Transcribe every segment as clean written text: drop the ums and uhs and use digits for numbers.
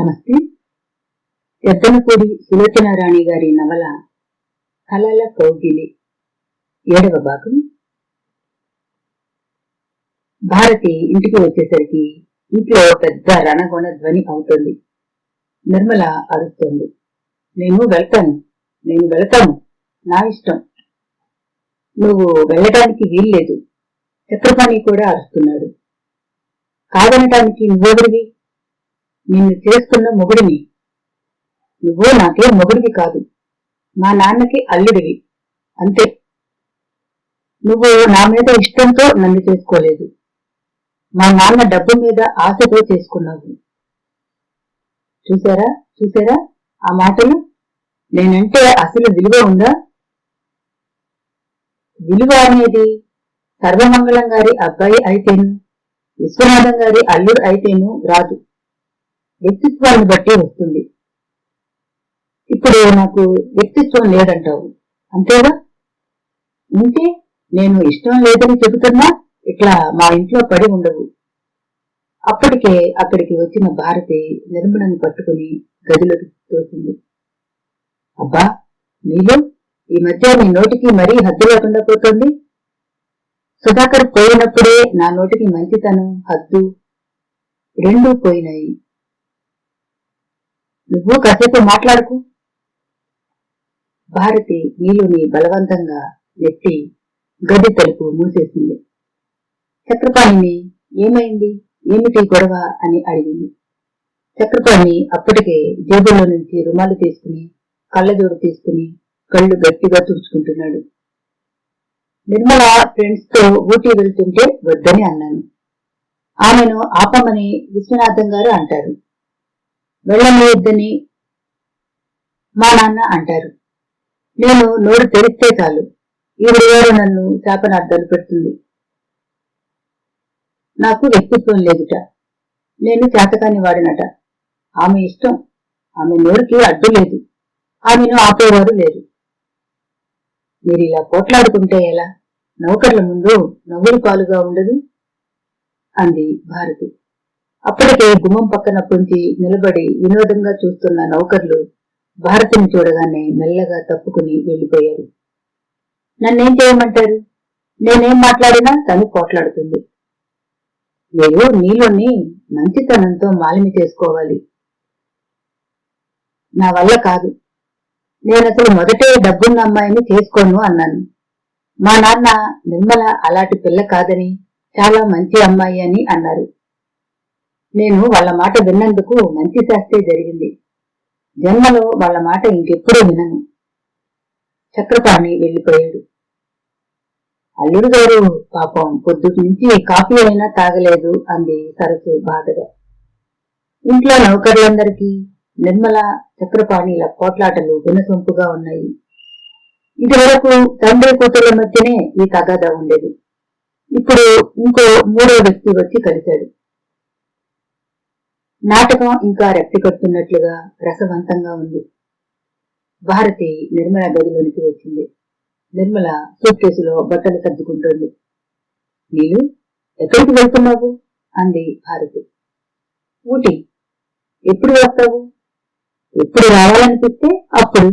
నమస్తే. ఎద్దనపూడి సులోచనారాణి గారి నవల కలల కౌగిలి 7వ భాగం. భారతి ఇంటికి వచ్చేసరికి ఇంట్లో పెద్ద రణగొణ ధ్వని అవుతుంది. నిర్మల అరుస్తోంది, నేను వెళ్తాను, నా ఇష్టం. నువ్వు వెళ్ళటానికి వీల్లేదు. చక్రపాణి కూడా అరుస్తున్నాడు. కాదనటానికి నువ్వెవరివి? నిన్ను చేసుకున్న మొగుడిని. నువ్వు నాకే మొగుడివి కాదు, మా నాన్నకి అల్లుడివి, అంతే. నువ్వు నా మీద ఇష్టంతో నన్ను చేసుకోలేదు, మా నాన్న డబ్బు మీద ఆశతో చేసుకున్నావు. చూసారా ఆ మాటలు? నేనంటే అసలు విలువ ఉందా? విలువ అనేది సర్వమంగళం గారి అబ్బాయి అయితేను, విశ్వనాథం గారి అల్లుడు అయితేను రాదు, వ్యక్తిత్వాన్ని బట్టి వస్తుంది. ఇప్పుడు నాకు వ్యక్తిత్వం లేదంటావు, అంతేగా? ఉంటే నేను ఇష్టం లేదని చెబుతున్నా ఇట్లా మా ఇంట్లో పడి ఉండవు. అప్పటికే అక్కడికి వచ్చిన భారతి నిర్మలను పట్టుకుని గదిలోకి తోసింది. అబ్బా, నీలో ఈ మధ్య నీ నోటికి మరీ హద్దు లేకుండా పోతుంది. సుధాకర్ పోయినప్పుడే నా నోటికి మంచితనం, హద్దు రెండూ పోయినాయి. నువ్వు కాసేపు మాట్లాడుకు. భారతి నీలుని బలవంతంగా నెట్టి గది తలుపు మూసేసింది. చక్రపాణిని ఏమిటి గొడవ అని అడిగింది. చక్రపాణి అప్పటికే జేబులో నుంచి రుమాలు తీసుకుని కళ్ళజోడు తీసుకుని కళ్ళు గట్టిగా తుడుచుకుంటున్నాడు. నిర్మల ఫ్రెండ్స్ తో ఊటీ వెళ్తుంటే వద్దని అన్నాను. ఆమెను ఆపమని విశ్వనాథం గారు అంటారు, వెళ్ళలేదని మా నాన్న అంటారు. నేను నోరు తెరిస్తే చాలు ఈవిడగారు నన్ను శాపనార్థాలు పెడుతుంది. నాకు వ్యక్తిత్వం లేదుట, నేను చేతకాని వాడినట. ఆమె ఇష్టం, ఆమె నోరుకి అడ్డు లేదు, ఆమెను ఆపేవారు లేరు. మీరు ఇలా పోట్లాడుకుంటే ఎలా? నౌకర్ల ముందు నవ్వులు పాలుగా ఉండదు అంది భారతి. అప్పటికే గుమ్మం పక్కన పొంచి నిలబడి వినోదంగా చూస్తున్న నౌకర్లు భారతిని చూడగానే మెల్లగా తప్పుకుని వెళ్లిపోయారు. నన్నేం చేయమంటారు? నేనేం మాట్లాడినా తను పోట్లాడుతుంది. మీరు నీలోని మంచితనంతో మాలిమి చేసుకోవాలి. నా వల్ల కాదు. నేనసలు మొదటే డబ్బున్న అమ్మాయిని చేసుకోను అన్నాను. మా నాన్న నిర్మల అలాంటి పిల్ల కాదని, చాలా మంచి అమ్మాయి అని అన్నారు. నేను వాళ్ళ మాట విన్నందుకు మంచి శాస్త్రే జరిగింది. జన్మలో వాళ్ళ మాట ఇంకెప్పుడూ వినను. చక్రపాణి వెళ్లిపోయాడు. అల్లుడు గారు పాపం పొద్దుటి నుంచి కాఫీ అయినా తాగలేదు అంది సరస్సు బాధగా. ఇంట్లో నౌకర్లందరికీ నిర్మల చక్రపాణిల పోట్లాటలు వినసొంపుగా ఉన్నాయి. ఇదివరకు తండ్రి కూతుళ్ల మధ్యనే ఈ తగాదా ఉండేది. ఇప్పుడు ఇంకో మూడో వ్యక్తి వచ్చి కలిశాడు. నాటకం ఇంకా రెప్పి కడుతున్నట్లుగా రసవంతంగా ఉంది. భారతి నిర్మల గదిలోనికి వచ్చింది. నిర్మల సూట్ కేసులో బట్టలు సర్దుకుంటోంది. నీలు, ఎక్కడికి వెళ్తున్నావు అంది భారతి. ఊటీ. ఎప్పుడు వస్తావు? ఎప్పుడు రావాలనిపిస్తే అప్పుడు.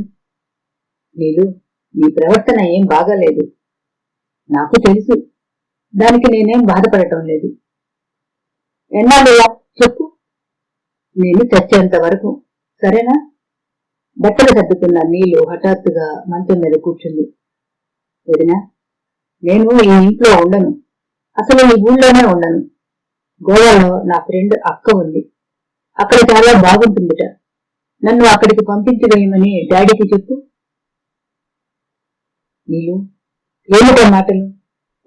నీలు, నీ ప్రవర్తన ఏం బాగాలేదు. నాకు తెలుసు, దానికి నేనేం బాధపడటం లేదు. ఎన్నాళ్ళు చెప్పు, నేను చచ్చేంత వరకు, సరేనా? బట్టలు సర్దుకున్న నీలు హఠాత్తుగా మంచం మీద కూర్చుంది. వదినా, నేను ఈ ఇంట్లో ఉండను, అసలు ఈ ఊళ్ళోనే ఉండను. గోవాలో నా ఫ్రెండ్ అక్క ఉంది, అక్కడ చాలా బాగుంటుందిట. నన్ను అక్కడికి పంపించి వేయమని డాడీకి చెప్పు. నీలు, ఏమిటో మాటలు?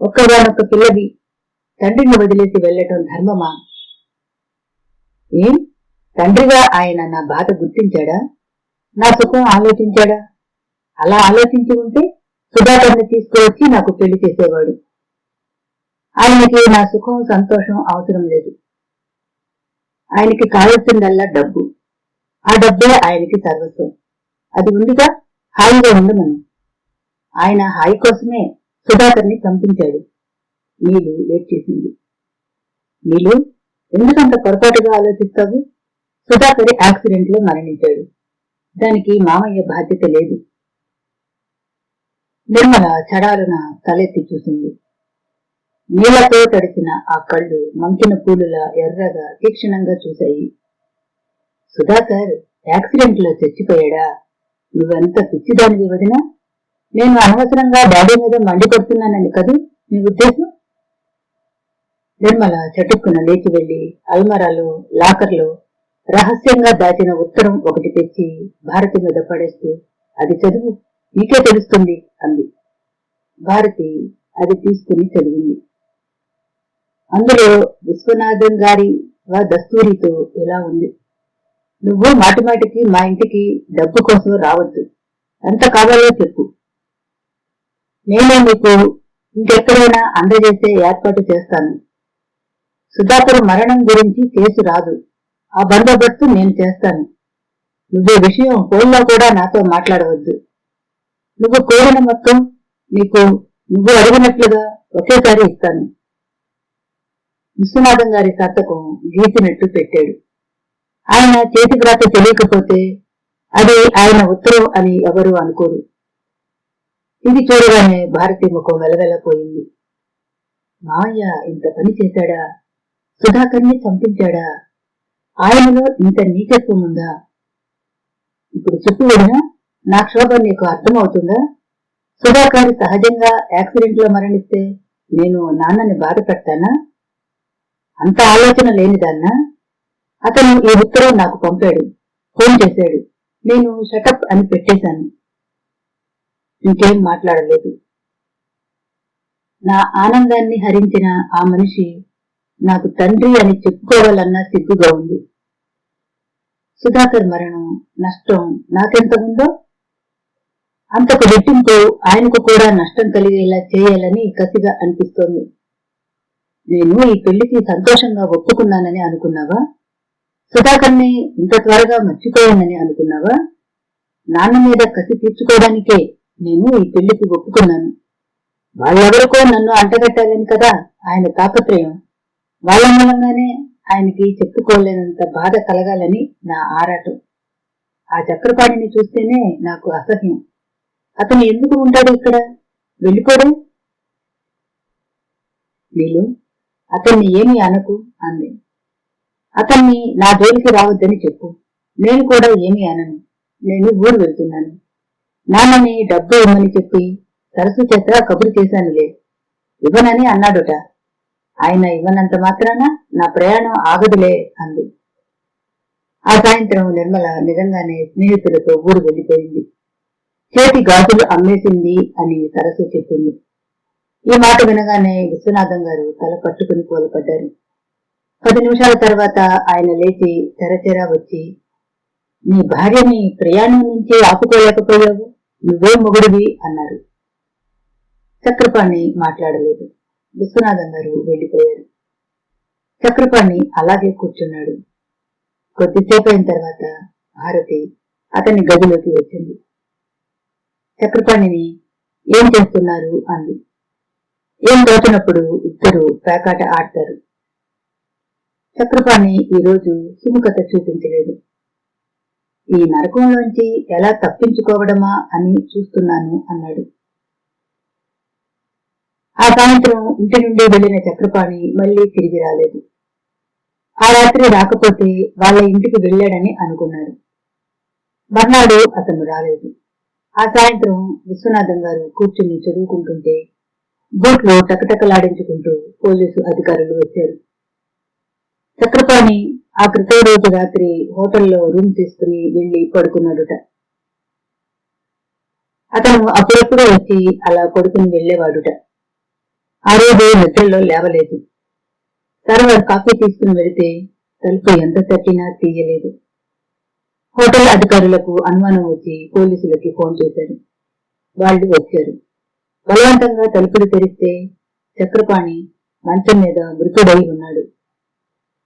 ఒక్కగానొక్క పిల్లది, తండ్రిని వదిలేసి వెళ్లటం ధర్మమా? ఏం తండ్రిగా ఆయన నా బాధ గుర్తించాడా? నా సుఖం ఆలోచించాడా? అలా ఆలోచించి ఉంటే సుధాకర్ని తీసుకువచ్చి నాకు పెళ్లి చేసేవాడు. ఆయనకి నా సుఖం సంతోషం అవసరం లేదు. ఆయనకి కావలసిందల్లా డబ్బు. ఆ డబ్బే ఆయనకి సర్వస్వం. అది ఉందిగా, హాయిగా ఉండమను. ఆయన హాయి కోసమే సుధాకర్ని పంపించాడు. నీలు ఏడ్చేసింది. నీలు, ఎందుకంత పొరపాటుగా ఆలోచిస్తావు? సుధాకర్ యాక్సిడెంట్ లో మరణించాడు. దానికి మామయ్య బాధ్యత లేదు. నిర్మల చడాలున తలెత్తి చూసింది. నీళ్లతో తడిసిన ఆ కళ్ళు మంకిన పూలులా ఎర్రగా తీక్షణంగా చూశాయి. సుధాకర్ యాక్సిడెంట్ లో చచ్చిపోయాడా? నువ్వెంత పిచ్చిదానివి వదినా? నేను అనవసరంగా డాడీ మీద మండిపడుతున్నానని కదూ నీ ఉద్దేశం? నిర్మల చటుక్కున లేచి వెళ్లి అల్మరాలో లాకర్లో రహస్యంగా దాచిన ఉత్తరం ఒకటి తెచ్చి భారతి మీద పడేస్తూ, అది చదువు, నీకే తెలుస్తుంది అంది. భారతి అది తీసుకుని చదివింది. అందులో విశ్వనాథం గారి దస్తూరితో ఇలా ఉంది: నువ్వు మాటిమాటికి మా ఇంటికి డబ్బు కోసం రావద్దు. ఎంత కావాలో చెప్పు, నేనే నీకు ఇంకెక్కడైనా అందజేసే ఏర్పాటు చేస్తాను. సుధాకర్ మరణం గురించి కేసు రాదు, ఆ బందోబస్తు నేను చేస్తాను. నువ్వే విషయం ఫోన్లో కూడా నాతో మాట్లాడవద్దు. నువ్వు కోరిన మొత్తం నువ్వు అడిగినట్లుగా ఒకేసారి ఇస్తాను. విశ్వనాథం గారి సంతకం గీసినట్టు పెట్టాడు. ఆయన చేతి వ్రాత తెలియకపోతే అది ఆయన ఉత్తరం అని ఎవరూ అనుకోరు. ఇది చూడగానే భారతి ముఖం వెలవెలపోయింది. మావయ్య ఇంత పని చేశాడా? సుధాకర్ని చంపించాడా? ఆయనలో ఇంత నీచత్వం ఉందా? ఇప్పుడు చెప్పు వదినా, నా క్షోభ నీకు అర్థమవుతుందా? సుధాకర్ సహజంగా యాక్సిడెంట్ లో మరణిస్తే నేను నాన్నని బాధ పెడతానా? అంత ఆలోచన లేనిదాన్నా? అతను ఈ ఉత్తరం నాకు పంపాడు, ఫోన్ చేశాడు. నేను షటప్ అని పెట్టేశాను. ఇంకేం మాట్లాడలేదు. నా ఆనందాన్ని హరించిన ఆ మనిషి నాకు తండ్రి అని చెప్పుకోవాలన్నా సిగ్గుగా ఉంది. సుధాకర్ మరణం నష్టం నాకెంత ఉందో అంతకు రెట్టింపు ఆయనకు కూడా నష్టం కలిగేలా చేయాలని కసిగా అనిపిస్తోంది. నేను ఈ పెళ్లికి సంతోషంగా ఒప్పుకున్నానని అనుకున్నావా? సుధాకర్ని ఇంత త్వరగా మర్చిపోయానని అనుకున్నావా? నాన్న మీద కసి తీర్చుకోవడానికే నేను ఈ పెళ్లికి ఒప్పుకున్నాను. వాళ్ళెవరికో నన్ను అంటగట్టాలని కదా ఆయన తాపత్రయం. వాళ్ళ మూలంగానే ఆయనకి చెప్పుకోలేనంత బాధ కలగాలని నా ఆరాటం. ఆ చక్రపాణిని చూస్తేనే నాకు అసహ్యం. అతను ఎందుకు ఉంటాడు ఇక్కడ? వెళ్ళిపోడే. వీళ్ళు అతన్ని ఏమీ అనకు అంది. అతన్ని నా జోలికి రావద్దని చెప్పు. నేను కూడా ఏమీ అనను. నేను ఊరు వెళ్తున్నాను. నాన్నని డబ్బు ఇమ్మని చెప్పి సరస్సు చేత కబురు చేశానులే. ఇవ్వనని అన్నాడుట. ఆయన ఇవ్వనంత మాత్రాన నా ప్రయాణం ఆగదులే అంది. ఆ సాయంత్రం నిర్మల నిజంగానే స్నేహితులతో ఊరు వెళ్లిపోయింది. చేతి గాజులు అమ్మేసింది అని సరస్సు చెప్పింది. ఈ మాట వినగానే విశ్వనాథం గారు తల పట్టుకుని కూలపడ్డారు. 10 నిమిషాల తర్వాత ఆయన లేచి తెరచెరా వచ్చి, నీ భార్యని ప్రయాణం నుంచి ఆపుకోలేకపోయావు, నువ్వే మొగుడివి అన్నారు. చక్రపాణి మాట్లాడలేదు. విశ్వనాథం గారు వెళ్లిపోయారు. చక్రపాణి అలాగే కూర్చున్నాడు. కొద్దిసేపు అయిన తర్వాత భారతి అతని గదిలోకి వచ్చింది. చక్రపాణిని ఏం చేస్తున్నారు అంది. ఏం తోచినప్పుడు ఇద్దరు పేకాట ఆడతారు. చక్రపాణి ఈరోజు సుముఖత చూపించలేదు. ఈ నరకంలోంచి ఎలా తప్పించుకోవడమా అని చూస్తున్నాను అన్నాడు. ఆ సాయంత్రం ఇంటి నుండి వెళ్లిన చక్రపాణి మళ్లీ తిరిగి రాలేదు. ఆ రాత్రి రాకపోతే వాళ్ళ ఇంటికి వెళ్లాడని అనుకున్నారు. మర్నాడు అతను రాలేదు. ఆ సాయంత్రం విశ్వనాథం గారు కూర్చుని చదువుకుంటుంటే బూట్లు టకటకలాడించుకుంటూ పోలీసు అధికారులు వచ్చారు. చక్రపాణి ఆ క్రితం రోజు రాత్రి హోటల్లో రూమ్ తీసుకుని వెళ్లి పడుకున్నాడుట. అతను అప్పుడప్పుడు వచ్చి అలా పడుకుని వెళ్లేవాడుట. ఆ రోజు నిద్రలో లేవలేదు. సర్వర్ కాఫీ తీసుకుని వెళితే తలుపు ఎంత తట్టినా తీయలేదు. హోటల్ అధికారులకు అనుమానం వచ్చి పోలీసులకి ఫోన్ చేశారు. వాళ్ళు వచ్చారు. బలవంతంగా తలుపులు తెరిస్తే చక్రపాణి మంచం మీద మృతుడై ఉన్నాడు.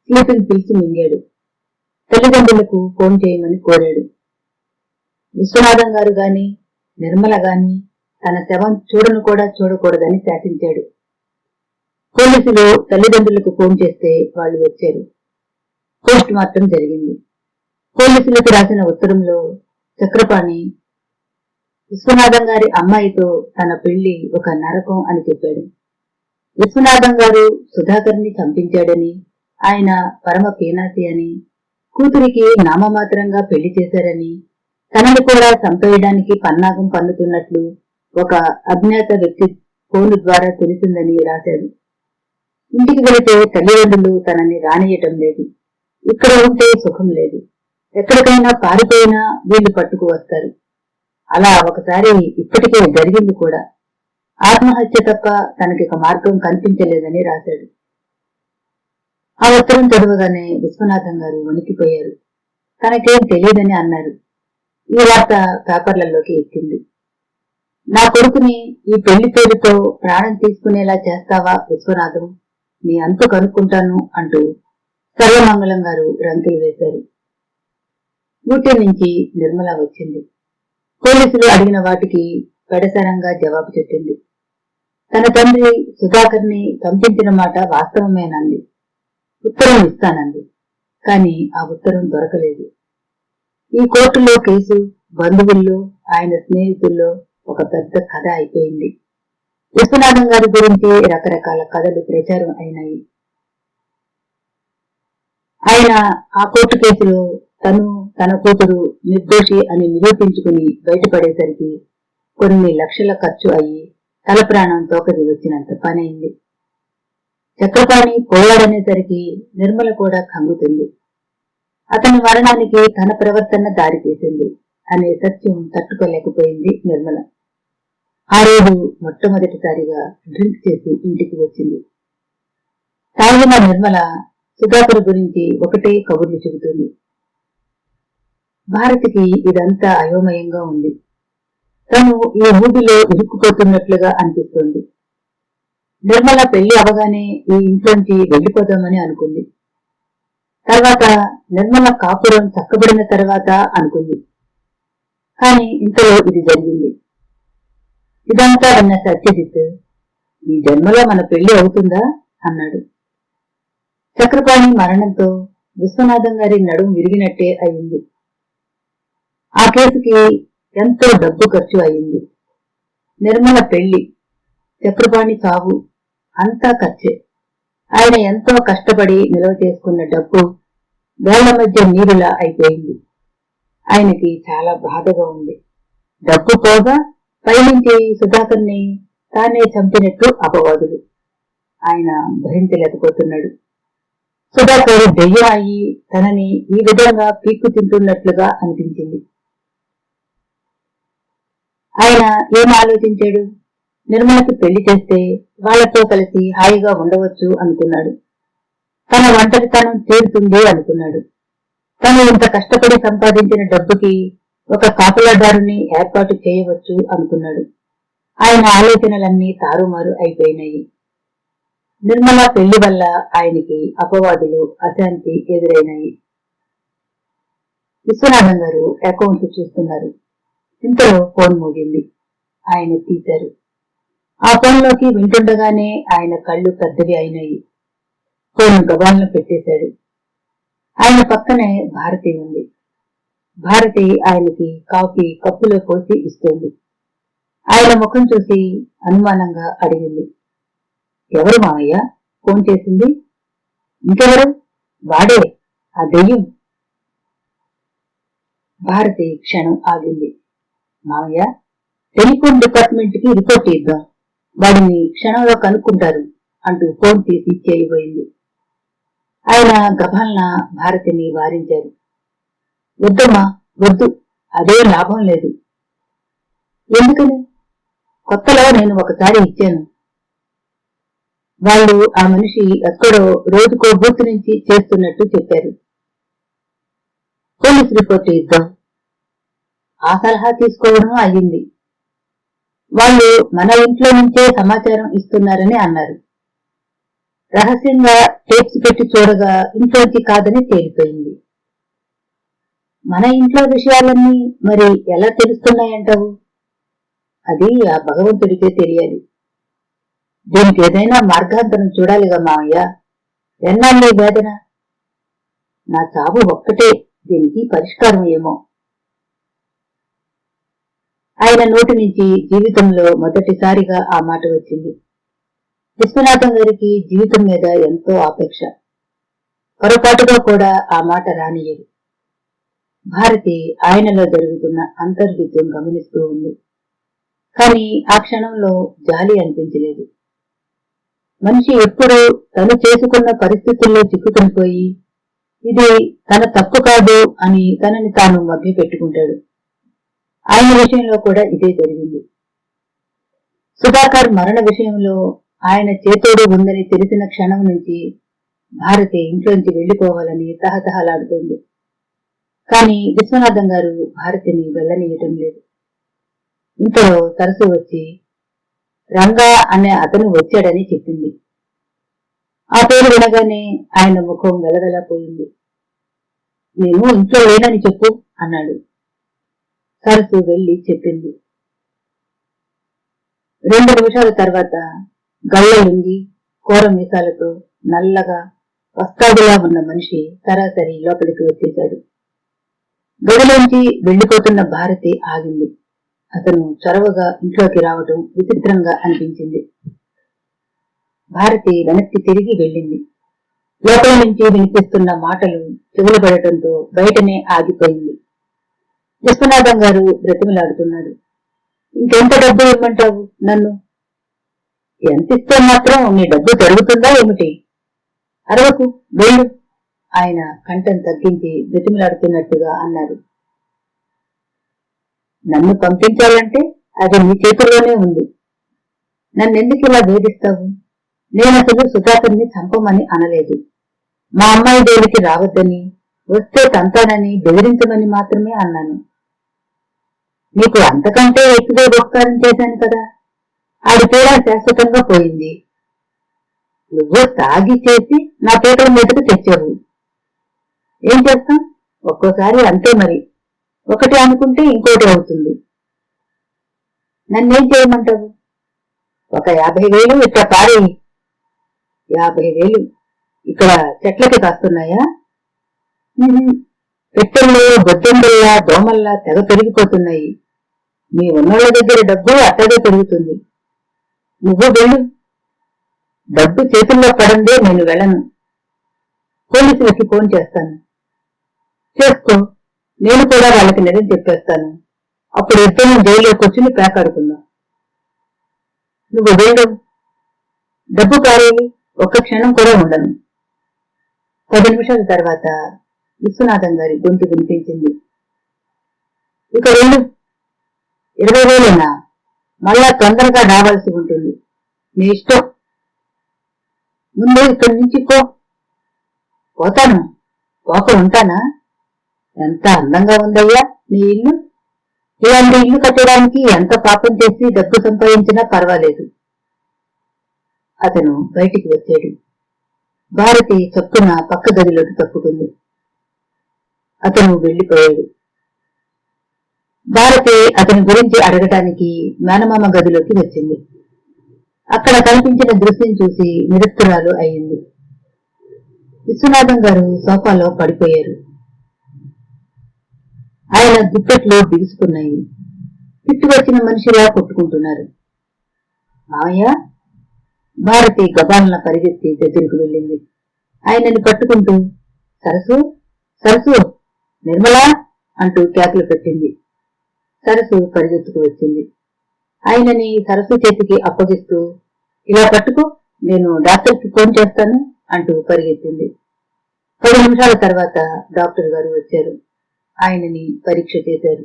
స్లీపింగ్ పిల్స్ మింగాడు. తల్లిదండ్రులకు ఫోన్ చేయమని కోరాడు. విశ్వనాథం గారు గాని నిర్మల గాని తన శవం చూడను కూడా చూడకూడదని శాసించాడు. పోలీసులు తల్లిదండ్రులకు ఫోన్ చేస్తే వాళ్ళు వచ్చారు. పోస్ట్ మార్టం జరిగింది. పోలీసులకు రాసిన ఉత్తరంలో చక్రపాణి విశ్వనాథం గారి అమ్మాయితో తన పెళ్లి ఒక నరకం అని చెప్పాడు. విశ్వనాథం గారు సుధాకర్ని చంపించాడని, ఆయన పరమ పీనాసి అని, కూతురికి నామమాత్రంగా పెళ్లి చేశారని, తనని కూడా చంపేయడానికి పన్నాగం పన్నుతున్నట్లు ఒక అజ్ఞాత వ్యక్తి ఫోను ద్వారా తెలిసిందని రాశాడు. ఇంటికి వెళితే తల్లిదండ్రులు తనని రానియటం లేదు. ఇక్కడ ఉంటే సుఖం లేదు. ఎక్కడికైనా పారిపోయినా వీళ్లు పట్టుకు వస్తారు. అలా ఒకసారి ఇప్పటికే జరిగింది కూడా. ఆత్మహత్య తప్ప తనకిక మార్గం కనిపించలేదని రాశాడు. ఆ ఉత్తరం చదవగానే విశ్వనాథం గారు వణికిపోయారు. తనకేం తెలియదని అన్నారు. ఈ వార్త పేపర్లలోకి ఎక్కింది. నా కొడుకుని ఈ పెళ్లి పేరుతో ప్రాణం తీసుకునేలా చేస్తావా విశ్వనాథం, నీ అంతు కనుక్కుంటాను అంటూ సర్వమంగళం గారు రంకెలు వేశారు. ఊటీ నుంచి నిర్మల వచ్చింది. పోలీసులు అడిగిన వాటికి పెడసరంగా జవాబు చెప్పింది. తన తండ్రి సుధాకర్ని చంపించిన మాట వాస్తవమేనంది. ఉత్తరం ఇస్తానంది. కాని ఆ ఉత్తరం దొరకలేదు. ఈ కోర్టులో కేసు, బంధువుల్లో, ఆయన స్నేహితుల్లో ఒక పెద్ద కథ అయిపోయింది. విశ్వనాథం గారి గురించి రకరకాల కథలు ప్రచారం అయినాయి. ఆయన ఆ కోర్టు కేసులో తను తన కూతురు నిర్దోషి అని నిరూపించుకుని బయటపడేసరికి కొన్ని లక్షల ఖర్చు అయ్యి తల ప్రాణం తోకది వచ్చినంత పనైంది. చక్రపాణి పోయాడనేసరికి నిర్మల కూడా కంగుతుంది. అతని మరణానికి తన ప్రవర్తన దారితీసింది అనే సత్యం తట్టుకోలేకపోయింది నిర్మల. ఆ రోజు మొట్టమొదటిసారిగా డ్రింక్ చేసి ఇంటికి వచ్చింది. తాగిన నిర్మల సుధాకర్ గురించి ఒకటే కబుర్లు చెబుతుంది. భారతికి ఇదంతా అయోమయంగా ఉంది. తను ఈ ఊబిలో ఇరుక్కుపోతున్నట్లుగా అనిపిస్తోంది. నిర్మల పెళ్లి అవగానే ఈ ఇంట్లోంచి వెళ్లిపోదామని అనుకుంది. తర్వాత నిర్మల కాపురం చక్కబడిన తర్వాత అనుకుంది. కాని ఇంతలో ఇది జరిగింది. ఇదంతా అన్న సత్యజిత్, ఈ జన్మలో మన పెళ్లి అవుతుందా అన్నాడు. చక్రపాణి మరణంతో విశ్వనాథం గారి నడుం విరిగినట్టే అయింది. ఆ కేసుకి ఎంతో డబ్బు ఖర్చు అయింది. నిర్మల పెళ్లి, చక్రపాణి చావు అంతా ఖర్చే. ఆయన ఎంతో కష్టపడి నిల్వ చేసుకున్న డబ్బు వేళ్ల మధ్య నీరులా అయిపోయింది. ఆయనకి చాలా బాధగా ఉంది. డబ్బు పోగా పైనుంచి సుధాకర్ని తానే చంపినట్టు అపవాదులు. ఆయన భరించలేకపోతున్నాడు. సుధాకర్ దెయ్యం అయ్యి తనని ఈ విధంగా పీక్కు తింటున్నట్లుగా అనిపించింది. ఆయన ఏం ఆలోచించాడు? నిర్మలకి పెళ్లి చేస్తే వాళ్లతో కలిసి హాయిగా ఉండవచ్చు అనుకున్నాడు. తన ఒంటరితనం తీరుతుంది అనుకున్నాడు. తను ఇంత కష్టపడి సంపాదించిన డబ్బుకి ఒక కాపలాదారుని ఏర్పాటు చేయవచ్చు అనుకున్నాడు. ఆయన ఆలోచనలన్నీ తారుమారు అయిపోయినాయి. నిర్మల పెళ్లి వల్ల ఆయనకి అపవాదులు, అశాంతి ఎదురైనాయి. విశ్వనాథం గారు అకౌంట్ చూస్తున్నారు. ఇంతలో ఫోన్ మోగింది. ఆయన తీశారు. ఆ ఫోన్లోకి వింటుండగానే ఆయన కళ్ళు పెద్దవి అయినాయి. ఫోన్ గబాలను పెట్టేశాడు. ఆయన పక్కనే భారతి ఉంది. భారతి ఆయనకి కాఫీ కప్పులో పోసి ఇస్తోంది. ఆయన ముఖం చూసి అనుమానంగా అడిగింది, ఎవరు మావయ్య ఫోన్ చేసింది? ఇంకెవరు? వాడే, ఆ దెయ్యం. భారతి క్షణం ఆగింది. మావయ్య, టెలిఫోన్ డిపార్ట్మెంట్ కి రిపోర్ట్ ఇద్దాం, వాడిని క్షణంలో కనుక్కుంటారు అంటూ ఫోన్ తీసి చేయబోయింది. ఆయన గభాలన భారతిని వారించారు. వద్దమ్మా, వద్దు, అదే లాభం లేదు. ఎందుకని? కొత్తలో నేను ఒకసారి ఇచ్చాను. వాళ్ళు ఆ మనిషి ఎక్కడో రోజుకో బూత్ నుంచి చేస్తున్నట్టు చెప్పారు. పోలీస్ రిపోర్ట్ ఇద్దాం. ఆ సలహా తీసుకోవడం అయ్యింది. వాళ్ళు మన ఇంట్లో నుంచే సమాచారం ఇస్తున్నారని అన్నారు. రహస్యంగా టేప్స్ పెట్టి చూడగా ఇంట్లోకి కాదని తేలిపోయింది. మన ఇంట్లో విషయాలన్నీ మరి ఎలా తెలుస్తున్నాయంటావు? అది ఆ భగవంతుడికే తెలియాలి. దీనికి ఏదైనా మార్గాంతరం చూడాలిగా మావయ్య. ఎన్నాళ్ళీ వేదన? నా చావు ఒక్కటే దీనికి పరిష్కారం ఏమో. ఆయన నోటి నుంచి జీవితంలో మొదటిసారిగా ఆ మాట వచ్చింది. విశ్వనాథం గారికి జీవితం మీద ఎంతో ఆపేక్ష. పొరపాటుగా కూడా ఆ మాట రానియదు. భారతి ఆయనలో జరుగుతున్న అంతర్యుద్ధం గమనిస్తూ ఉంది. కాని ఆ క్షణంలో జాలి అనిపించలేదు. మనిషి ఎప్పుడూ తను చేసుకున్న పరిస్థితుల్లో చిక్కుకునిపోయి ఇది తన తప్పు కాదు అని తనని తాను మభ్య పెట్టుకుంటాడు. ఆయన విషయంలో కూడా ఇదే జరిగింది. సుధాకర్ మరణ విషయంలో ఆయన చేతోడు ఉందని తెలిసిన క్షణం నుంచి భారతి ఇంట్లోంచి వెళ్లిపోవాలని తహతహలాడుతోంది. కాని విశ్వనాథం గారు భారతిని వెళ్లనీయటం లేదు. ఇంతలో సరస్సు వచ్చి రంగా అనే అతను వచ్చాడని చెప్పింది. ఆ పేరు వినగానే ఆయన ముఖం వెలవెలపోయింది. నేను ఇంట్లో లేనని చెప్పు అన్నాడు. సరస్సు వెళ్లి చెప్పింది. 2 నిమిషాల తర్వాత గళ్ళ లుంగి కోర మీసాలతో నల్లగా వస్తాదులా ఉన్న మనిషి సరాసరి లోపలికి వచ్చేశాడు. గదిలోంచి వెళ్లిపోతున్న భారతి ఆగింది. అతను చొరవగా ఇంట్లోకి రావటం విచిత్రంగా అనిపించింది. భారతి వెనక్కి తిరిగి వెళ్ళింది. లోపల నుంచి వినిపిస్తున్న మాటలు చెవులు పడటంతో బయటనే ఆగిపోయింది. విశ్వనాథం గారు బ్రతిమలాడుతున్నాడు. ఇంకెంత డబ్బు ఇమ్మంటావు నన్ను? ఎంతిస్తే మాత్రం నీ డబ్బు జరుగుతుందా ఏమిటి? అరవకు, వెళ్ళు ఆయన కంఠం తగ్గించి బ్రతిమలాడుతున్నట్టుగా అన్నారు. నన్ను పంపించాలంటే అది నీ చేతుల్లోనే ఉంది. నన్నెందుకు ఇలా వేధిస్తావు? నేనసలు సుధాకర్ని చంపమని అనలేదు. మా అమ్మాయి దేవుడికి రావద్దని, వస్తే తంతానని బెదిరించమని మాత్రమే అన్నాను. నీకు అంతకంటే ఎక్కువ ఉపకారం చేశాను కదా. ఆడి కూడా శాశ్వతంగా పోయింది. నువ్వు తాగి చేసి నా పీకల మీదకు తెచ్చావు. ఏం చేస్తాం? ఒక్కోసారి అంతే మరి. ఒకటి అనుకుంటే ఇంకోటి అవుతుంది. నన్నేం చేయమంటావు? ఒక 50,000 ఇట్లా పారేయి. 50,000 ఇక్కడ చెట్లకి కాస్తున్నాయా? పెట్టెల్లో బొద్దెంబల్లా దోమల్లా తెగ పెరిగిపోతున్నాయి. మీ ఉన్నోళ్ల దగ్గర డబ్బు అట్టగే పెరుగుతుంది. నువ్వు వెళ్ళు. డబ్బు చేతుల్లో పడందే నేను వెళ్ళను. పోలీసులకి ఫోన్ చేస్తాను. చేసుకో, నేను కూడా వాళ్ళకి నిజం చెప్పేస్తాను. అప్పుడు ఇద్దరం జైల్లో కూర్చుని పేకాడుకుందాం. నువ్వు వెళ్ళు. డబ్బు పారేయి. ఒక్క క్షణం కూడా ఉండను. 10 నిమిషాల తర్వాత విశ్వనాథం గారి గొంతు వినిపించింది. ఇక వెళ్ళు. 20,000 మళ్ళా తొందరగా రావాల్సి ఉంటుంది. నీ ఇష్టం. ముందు ఇక్కడి నుంచి పో. పోతాను. పోక ఉంటానా? ఎంత అందంగా ఉందయ్యా నీ ఇల్లు. ఇలాంటి ఇల్లు కట్టడానికి ఎంత పాపం చేసి డబ్బు సంపాదించినా పర్వాలేదు. అతను బయటికి వచ్చాడు. భారతి చప్పున పక్క గదిలోకి తప్పుకుంది. అతను వెళ్లిపోయాడు. భారతి అతని గురించి అడగటానికి మేనమామ గదిలోకి వచ్చింది. అక్కడ కనిపించిన దృశ్యం చూసి నిరుత్తరాలు అయింది. విశ్వనాథం గారు సోఫాలో పడిపోయారు. ఆయన దుప్పట్లు బిగుసుకున్నాయి. పిట్టు వచ్చిన మనిషిలా కొట్టుకుంటున్నారు. మావయ్య? భారతి గబాలన పరిగెత్తి దగ్గరికి వెళ్ళింది. ఆయనని పట్టుకుంటూ సరసు, సరసు, నిర్మలా అంటూ కేకలు పెట్టింది. సరసు పరిగెత్తుకు వచ్చింది. ఆయనని సరస్సు చేతికి అప్పగిస్తూ ఇలా పట్టుకో, నేను డాక్టర్కి ఫోన్ చేస్తాను అంటూ పరిగెత్తింది. 10 నిమిషాల తర్వాత డాక్టర్ గారు వచ్చారు. ఆయనని పరీక్ష చేశారు.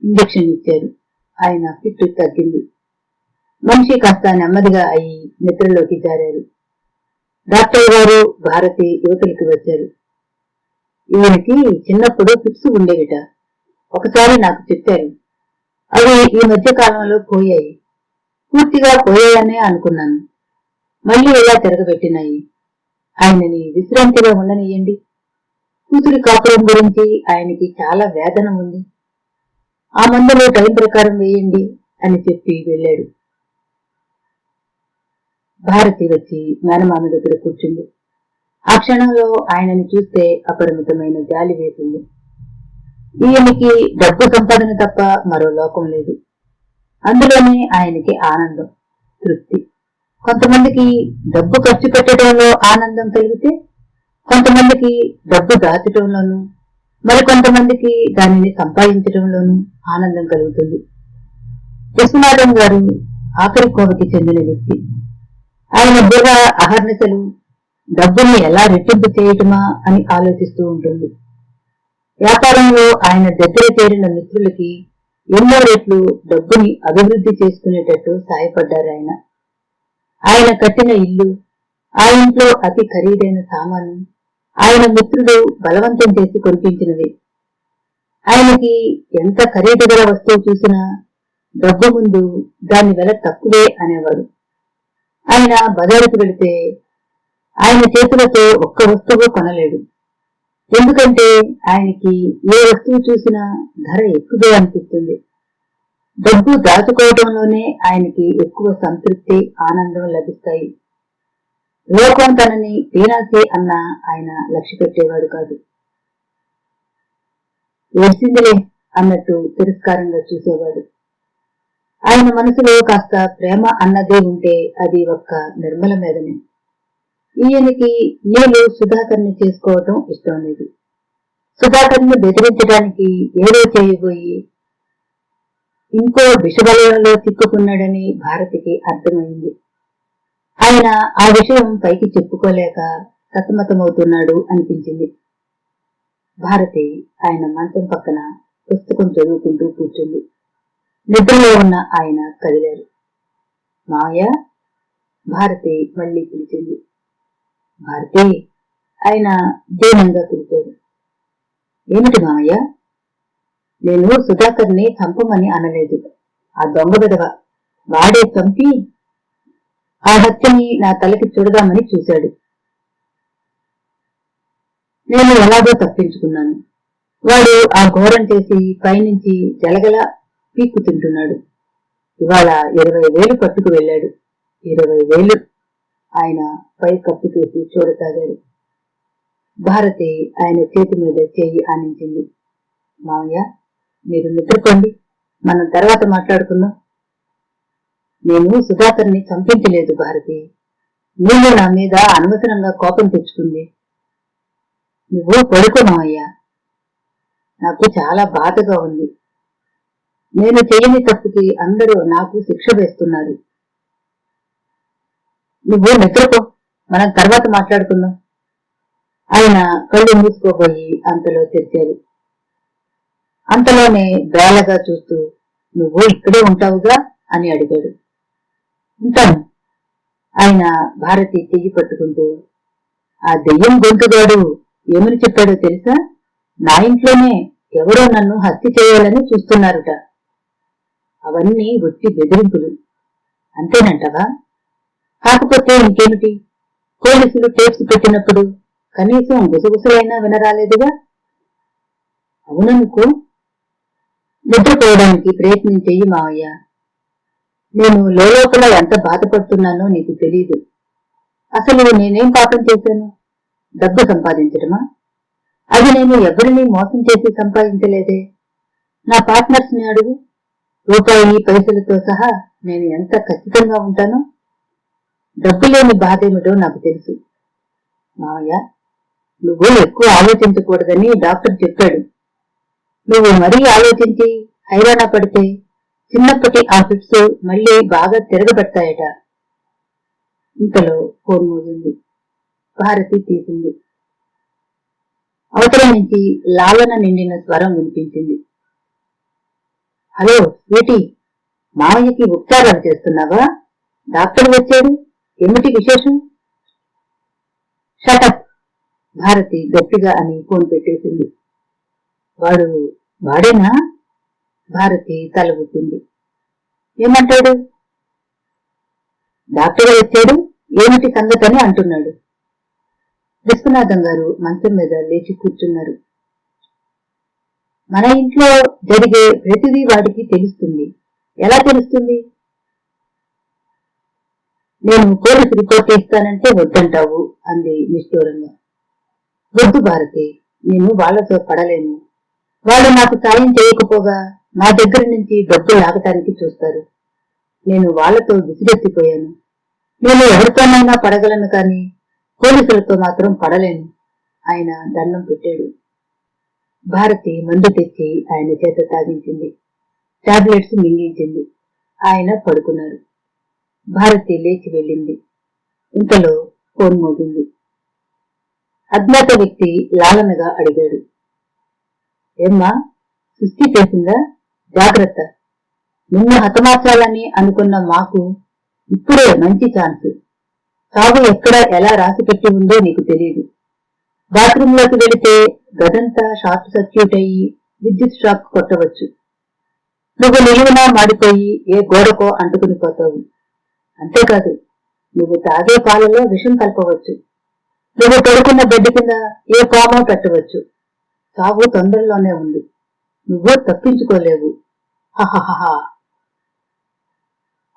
ఇంజెక్షన్ ఇచ్చారు. ఆయన ఫిట్ తగ్గింది. మనిషి కాస్త నెమ్మదిగా అయి నిద్రలోకి జారారు. డాక్టర్ గారు భారతి యువతలకి వచ్చారు. ఈయనకి చిన్నప్పుడు ఫిట్స్ ఉండేవిట. ఒకసారి నాకు చెప్పారు. అవి ఈ మధ్య కాలంలో పోయాయి. పూర్తిగా పోయాయనే అనుకున్నాను. మళ్లీ ఇలా తిరగబెట్టినాయి. ఆయనని విశ్రాంతిగా ఉండనియండి. కూతురి కాపురం గురించి ఆయనకి చాలా వేదన ఉంది. ఆ మందులో టైం ప్రకారం వేయండి అని చెప్పి వెళ్ళాడు. భారతి వచ్చి మేనమామ దగ్గర కూర్చుంది. ఆ క్షణంలో ఆయనని చూస్తే అపరిమితమైన జాలి వేసింది. ఈయనకి డబ్బు సంపాదన తప్ప మరో లోకం లేదు. అందులోనే ఆయనకి ఆనందం, తృప్తి. కొంతమందికి డబ్బు ఖర్చు పెట్టడంలో ఆనందం కలిగితే, కొంతమందికి డబ్బు దాచటంలోనూ, మరికొంతమందికి దానిని సంపాదించడంలోనూ ఆనందం కలుగుతుంది. విశ్వనాథం గారు ఆఖరి కోవకి చెందిన వ్యక్తి. ఆయన బుర్ర అహర్నిశలు డబ్బుని ఎలా రెట్టింపు చేయటమా అని ఆలోచిస్తూ ఉంటుంది. వ్యాపారంలో ఆయన దగ్గర చేరిన మిత్రులకి ఎన్నో రెట్లు డబ్బుని అభివృద్ధి చేసుకునేటట్టు సాయపడ్డారు ఆయన. ఆయన కట్టిన ఇల్లు, ఆ ఇంట్లో అతి ఖరీదైన సామాను ఆయన మిత్రుడు బలవంతం చేసి కొనిపించినవి. ఆయనకి ఎంత ఖరీదు గల వస్తువు చూసినా డబ్బు ముందు దాని వెల తక్కువే అనేవాడు. ఆయన బజారుకు వెళితే ఆయన చేతులతో ఒక్క వస్తువు కొనలేడు. ఎందుకంటే ఆయనకి ఏ వస్తువు చూసినా ధర ఎక్కువే అనిపిస్తుంది. డబ్బు దాచుకోవడంలోనే ఆయనకి ఎక్కువ సంతృప్తి, ఆనందం లభిస్తాయి. లోకం తనని పీనాసే అన్న ఆయన లక్ష్య పెట్టేవాడు కాదు. ఏడ్చిందిలే అన్నట్టు తిరస్కారంగా చూసేవాడు. ఆయన మనసులో కాస్త ప్రేమ అన్నదే ఉంటే అది ఒక్క నిర్మల మీదనే. ఈయనకి నీళ్ళు సుధాకర్ని చేసుకోవటం ఇష్టం లేదు. సుధాకర్ని బెదిరించడానికి ఏదో చేయబోయి ఇంకో విషవలయంలో చిక్కుకున్నాడని భారతికి అర్థమైంది. ఆయన ఆ విషయం పైకి చెప్పుకోలేక సతమతమవుతున్నాడు అనిపించింది. భారతి ఆయన మంచం పక్కన పుస్తకం చదువుకుంటూ కూర్చుంది. నిద్రలో ఉన్న ఆయన కదిలారు. మావయ్య, భారతి మళ్లీ పిలిచింది. భారతి, ఆయన దీనంగా పిలిచారు. ఏమిటి మావయ్య? నేను సుధాకర్ని చంపమని అనలేదు. ఆ దొంగ విధవ వాడే చంపి ఆ హత్యని నా తలకి చూడదామని చూశాడు. నేను ఎలాగో తప్పించుకున్నాను. వాడు ఆ ఘోరం చేసి పైనుంచి జలగల పీక్కు తింటున్నాడు. ఇవాళ 20,000 పట్టుకు వెళ్ళాడు. 20,000. ఆయన పై కప్పు తీసి చూడసాగారు. భారతి ఆయన చేతి మీద చేయి ఆనించింది. మావయ్య, మీరు నిద్రపోండి, మనం తర్వాత మాట్లాడుకుందాం. నేను సుధాకర్ని చంపించలేదు భారతి. నీవు నా మీద అనవసరంగా కోపం తెచ్చుకుంది. నువ్వు పడుకో మావయ్య. నాకు చాలా బాధగా ఉంది. నేను చేయని తప్పుకి అందరూ నాకు శిక్ష వేస్తున్నారు. నువ్వు నిద్రపో, మనం తర్వాత మాట్లాడుకుందాం. ఆయన కళ్ళు మూసుకోబోయి అంతలో తెచ్చారు. అంతలోనే బేలగా చూస్తూ, నువ్వు ఇక్కడే ఉంటావుగా అని అడిగాడు. ఉంటాను. ఆయన భారతి చెయ్యి పట్టుకుంటూ, ఆ దెయ్యం గొంతుగాడు ఏమని చెప్పాడో తెలుసా? నా ఇంట్లోనే ఎవరో నన్ను హత్య చేయాలని చూస్తున్నారుట. అవన్నీ ఒట్టి బెదిరింపులు. అంతేనంటవా? కాకపోతే ఇంకేమిటి? పోలీసులు టేప్స్ పెట్టినప్పుడు కనీసం గుసగుసలైనా వినరాలేదుగా. అవుననుకో. నిద్రపోవడానికి ప్రయత్నం చెయ్యి మావయ్య. నేను లోపల ఎంత బాధపడుతున్నానో నీకు తెలీదు. అసలు నేనేం పాపం చేశాను? డబ్బు సంపాదించడమా? అది నేను ఎవరిని మోసం చేసి సంపాదించలేదే. నా పార్ట్నర్స్ ని అడుగు. రూపాయి పైసలతో సహా నేను ఎంత ఖచ్చితంగా ఉంటానో. డబ్బు లేని బాధేమిటో నాకు తెలుసు. మావయ్య, నువ్వు ఎక్కువ ఆలోచించకూడదని డాక్టర్ చెప్పాడు. నువ్వు మరీ ఆలోచించి హైరాణ పడితే చిన్నప్పటి ఆ ఫిట్స్ మళ్లీ బాగా తిరగబెడతాయట. ఇంతలో ఫోన్ మోగింది. భారతి తీసింది. అవతల నుంచి లాలన నిండిన స్వరం వినిపించింది. హలో స్వీటీ, మావయ్యకి ఉపచారాలు చేస్తున్నావా? డాక్టర్ వచ్చాడు, ఏమిటి విశేషం? షటప్, భారతి గట్టిగా అని ఫోన్ పెట్టేసింది. వాడేనా? భారతి తల ఊపింది. ఏమంటాడు? డాక్టర్ వచ్చాడు, ఏమిటి సంగతని అంటున్నాడు. విశ్వనాథం గారు మంచం మీద లేచి కూర్చున్నారు. మన ఇంట్లో జరిగే ప్రతిదీ వాడికి తెలుస్తుంది. ఎలా తెలుస్తుంది? నేను పోలీసు రిపోర్ట్ ఇస్తానంటే వద్దంటావు అంది నిష్ఠూరంగా. వద్దు భారతి, నేను వాళ్లతో పడలేను. వాళ్ళు నాకు సాయం చేయకపోగా నా దగ్గర నుంచి డబ్బు లాగటానికి చూస్తారు. నేను వాళ్లతో విసిగెత్తిపోయాను. నేను ఎవరితోనైనా పడగలను కాని పోలీసులతో మాత్రం పడలేను. ఆయన దండం పెట్టాడు. భారతి మందు తెచ్చి ఆయన చేత తాగించింది. టాబ్లెట్స్ మింగించింది. ఆయన పడుకున్నారు. భారతి లేచి వెళ్ళింది. ఇంతలో ఫోన్ మోగింది. అజ్ఞాత వ్యక్తి లాలనగా అడిగాడు, ఏమ్మా, సృష్టి చేసిందా? జాగ్రత్త. నిన్ను హతమార్చాలని అనుకున్న మాకు ఇప్పుడే మంచి ఛాన్స్. సాగు ఎక్కడ ఎలా రాసిపెట్టి ఉందో నీకు తెలియదు. బాత్రూంలోకి వెళితే గదంతా షార్ట్ సర్క్యూట్ అయ్యి విద్యుత్ షాక్ కొట్టవచ్చు. నువ్వు నిలువునా మాడిపోయి ఏ గోడకో అంటుకుని పోతావు. అంతేకాదు, నువ్వు తాగే పాలలో విషం కలపవచ్చు. నువ్వు పడుకున్న బెడ్ కింద ఏ పామో పెట్టవచ్చు. సాగు తొందరలోనే ఉంది. నువ్వు తప్పించుకోలేవు. హహహహా.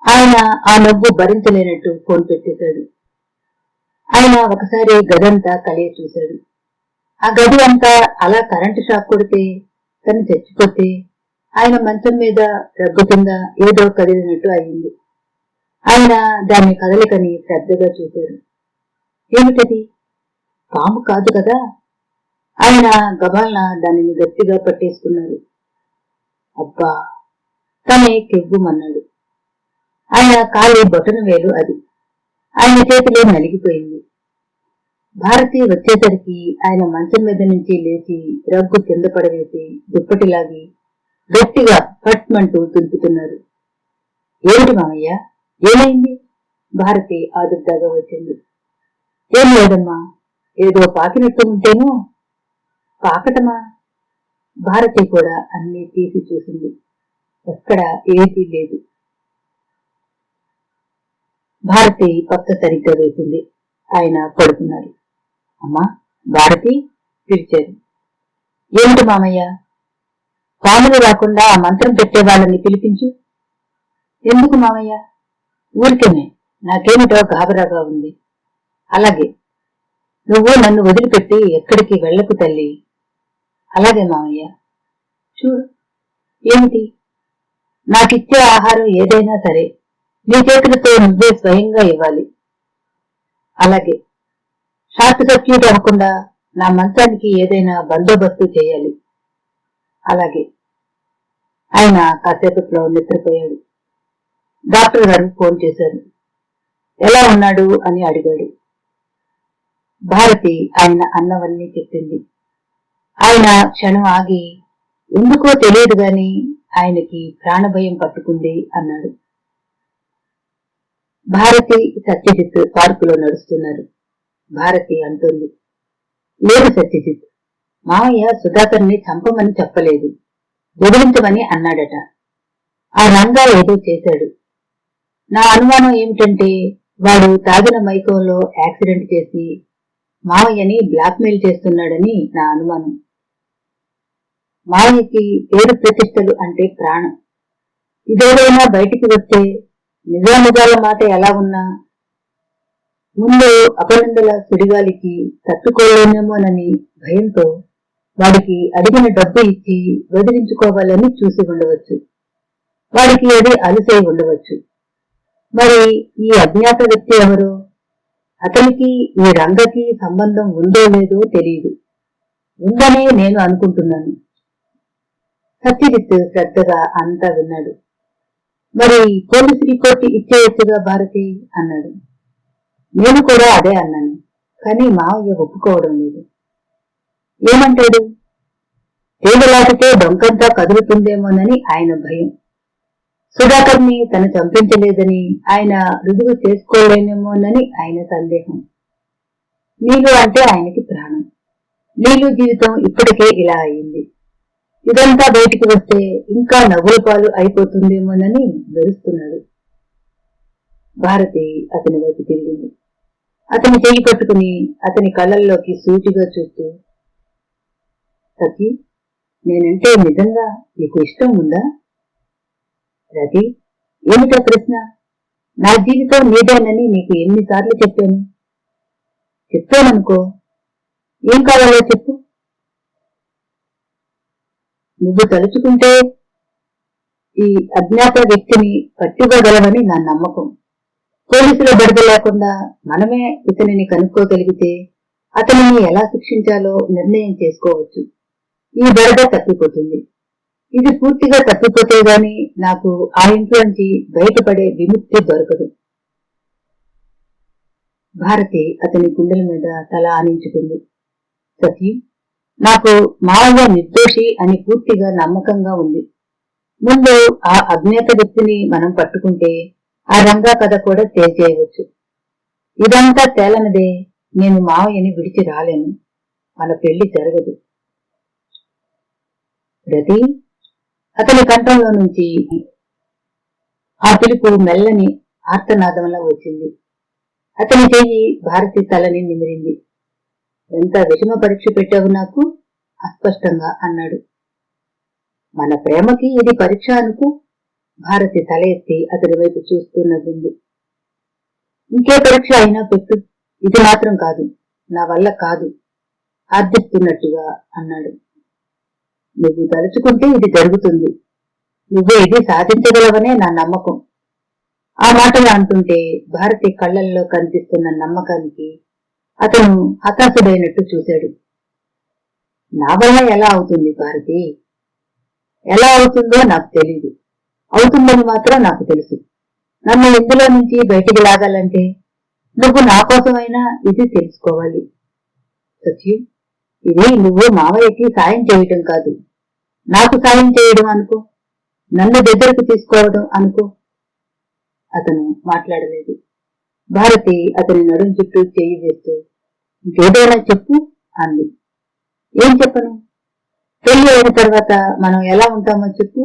ఆయన ఆ నవ్వు భరించలేనట్టు ఫోన్ పెట్టేశాడు. ఆయన ఒకసారి గదంతా కలియ చూశాడు. ఆ గది అంతా అలా కరెంటు షాక్ కొడితే తను చచ్చిపోతే ఆయన మంచం మీద రగ్గు కింద ఏదో కదిలినట్టు అయింది. ఆయన దాని కదలికని శ్రద్ధగా చూశారు. ఏమిటది? పాము కాదు కదా? ఆయన గబాల్న దానిని గట్టిగా పట్టేసుకున్నారు. అబ్బా! తనే కెవ్వుమన్నాడు. ఆయన కాలి బొటన వేలు అది. ఆయన చేతిలో నలిగిపోయింది. భారతి వచ్చేసరికి ఆయన మంచం మీద నుంచి లేచి రగ్గు కింద పడవేసి దుప్పటిలాగి గట్టిగా పట్మంటూ తుంపుతున్నారు. ఏమిటి మామయ్య, ఏమైంది? భారతి ఆదుర్దాగా వచ్చింది. ఏం లేదమ్మా, ఏదో పాకినట్టు ఉంటేను. పాకటమా? భారతి కూడా అన్నీ తీసి చూసింది. ఎక్కడ ఏదీ లేదు. భారతి పక్క సరిగ్గా వేసింది. ఆయన పడుకున్నారు. అమ్మా, భారతి పిలిచారు. ఏమిటి మామయ్య? పాములు రాకుండా ఆ మంత్రం పెట్టే వాళ్ళని పిలిపించు. ఎందుకు మామయ్య? ఊరికేనే, నాకేమిటో గాబరాగా ఉంది. అలాగే, నువ్వు నన్ను వదిలిపెట్టి ఎక్కడికి వెళ్లకు తల్లి. అలాగే మామయ్య. చూడు, ఏమిటి? నాకిచ్చే ఆహారం ఏదైనా సరే నీ చేతులతో నువ్వే స్వయంగా ఇవ్వాలి. అలాగే, షార్ట్ సర్క్యూట్ అవ్వకుండా నా మంచానికి ఏదైనా బందోబస్తు చేయాలి. అలాగే. ఆయన కాసేపట్లో నిద్రపోయాడు. డాక్టర్ గారు ఫోన్ చేశారు. ఎలా ఉన్నాడు అని అడిగాడు. భారతి ఆయన అన్నవన్నీ చెప్పింది. ఆయన క్షణం ఆగి, ఎందుకో తెలియదు గాని ఆయనకి ప్రాణభయం పట్టుకుంది అన్నాడు. భారతి, సత్యజిత్ పార్కులో నడుస్తున్నారు. భారతి అంటుంది, లేదు సత్యజిత్, మామయ్య సుధాకర్ని చంపమని చెప్పలేదు, బెదిరించమని అన్నాడట. ఆ రంగా ఏదో చేశాడు. నా అనుమానం ఏమిటంటే వాడు తాగిన మైకంలో యాక్సిడెంట్ చేసి మావయ్యని బ్లాక్మెయిల్ చేస్తున్నాడని నా అనుమానం. మావయ్యకి పేరు ప్రతిష్టలు అంటే ప్రాణం. ఇదేదైనా బయటికి వస్తే నిజానిజాల మాట ఎలా ఉన్నా ముందు అపనందల సుడిగాలికి తట్టుకోలేనేమోనని భయంతో వాడికి అడిగిన డబ్బు ఇచ్చి వదిలించుకోవాలని చూసి ఉండవచ్చు. వాడికి అది అలుసై ఉండవచ్చు. మరి ఈ అజ్ఞాత వ్యక్తి ఎవరో? అతనికి ఈ రంగకి సంబంధం ఉందో లేదో తెలియదు. ఉందనే నేను అనుకుంటున్నాను. సత్యజిత్ శ్రద్ధగా అంతా విన్నాడు. మరి పోలీసు రిపోర్ట్ ఇచ్చేయచ్చుగా భారతి అన్నాడు. నేను కూడా అదే అన్నాను, కానీ మావయ్య ఒప్పుకోవడం లేదు. ఏమంటాడు? తేగలాటితే డొంకంతా కదులుతుందేమోనని ఆయన భయం. సుధాకర్ని తను చంపించలేదని ఆయన రుజువు చేసుకోలేనేమోనని ఆయన సందేహం. నీలు అంటే ఆయనకి ప్రాణం. నీలు జీవితం ఇప్పటికే ఇలా అయింది. ఇదంతా బయటికి వస్తే ఇంకా నవ్వుల పాలు అయిపోతుందేమోనని వెరుస్తున్నాడు. భారతి అతని వైపు తిరిగింది. అతని చెయ్యి పట్టుకుని అతని కళ్ళల్లోకి సూటిగా చూస్తూ, సతీ, నేనంటే నిజంగా నీకు ఇష్టం ఉందా? రతి, ఏమిటా ప్రశ్న? నా జీవితం నీదేనని నీకు ఎన్నిసార్లు చెప్పాను? చెప్పాననుకో, ఏం కావాలో చెప్పు. నువ్వు తలుచుకుంటే ఈ అజ్ఞాత వ్యక్తిని పట్టివ్వగలవని నా నమ్మకం. పోలీసుల బెడద లేకుండా మనమే ఇతనిని కనుక్కోగలిగితే అతనిని ఎలా శిక్షించాలో నిర్ణయం చేసుకోవచ్చు. ఈ బెడద తప్పిపోతుంది. ఇది పూర్తిగా తప్పిపోతే గాని నాకు ఆ ఇంట్లోంచి బయటపడే విముక్తి దొరకదు. భారతి అతని గుండెల మీద తల ఆనించుకుంది. సతీ, నాకు మావయ్య నిర్దోషి అని పూర్తిగా నమ్మకంగా ఉంది. ముందు ఆ అజ్ఞాత వ్యక్తిని మనం పట్టుకుంటే ఆ రంగా కథ కూడా తేల్చేయవచ్చు. ఇదంతా తేలనదే నేను మావయ్యని విడిచి రాలేను. మన పెళ్లి జరగదు. రతి, అతని కంఠంలో నుంచి ఆ పిలుపు మెల్లని ఆర్తనాదంలా వచ్చింది. అతని చెయ్యి భారతి తలని నిమిరింది. ఎంత విషమ పరీక్ష పెట్టావు నాకు? అస్పష్టంగా అన్నాడు. మన ప్రేమకి ఇది పరీక్ష అనుకో. భారతి తల ఎత్తి అతని వైపు చూస్తూ నవ్వింది. ఇంకే పరీక్ష అయినా పెట్టు, ఇది మాత్రం కాదు, నా వల్ల కాదు ఆర్జిస్తున్నట్టుగా అన్నాడు. నువ్వు తలుచుకుంటే ఇది జరుగుతుంది. నువ్వు ఇది సాధించగలవనే నా నమ్మకం. ఆ మాటలు అంటుంటే భారతి కళ్లల్లో కనిపిస్తున్న నమ్మకానికి అతను హతాశుడైనట్టు చూశాడు. నా వల్ల ఎలా అవుతుంది భారతి? ఎలా అవుతుందో నాకు తెలీదు. అవుతుందని మాత్రం నాకు తెలుసు. నన్ను ఇందులో నుంచి బయటికి లాగాలంటే నువ్వు నా కోసమైనా ఇది తెలుసుకోవాలి. సత్యం, ఇది నువ్వు మావయ్యకి సాయం చేయటం కాదు, నాకు సాయం చేయడం అనుకో. నన్ను దగ్గరకు తీసుకోవడం అనుకో. అతను మాట్లాడలేదు. భారతి అతని నడుం చుట్టూ చేయి వేస్తూ ఇంకేదైనా చెప్పు అంది. ఏం చెప్పను? పెళ్లి అయిన తర్వాత మనం ఎలా ఉంటామో చెప్పు.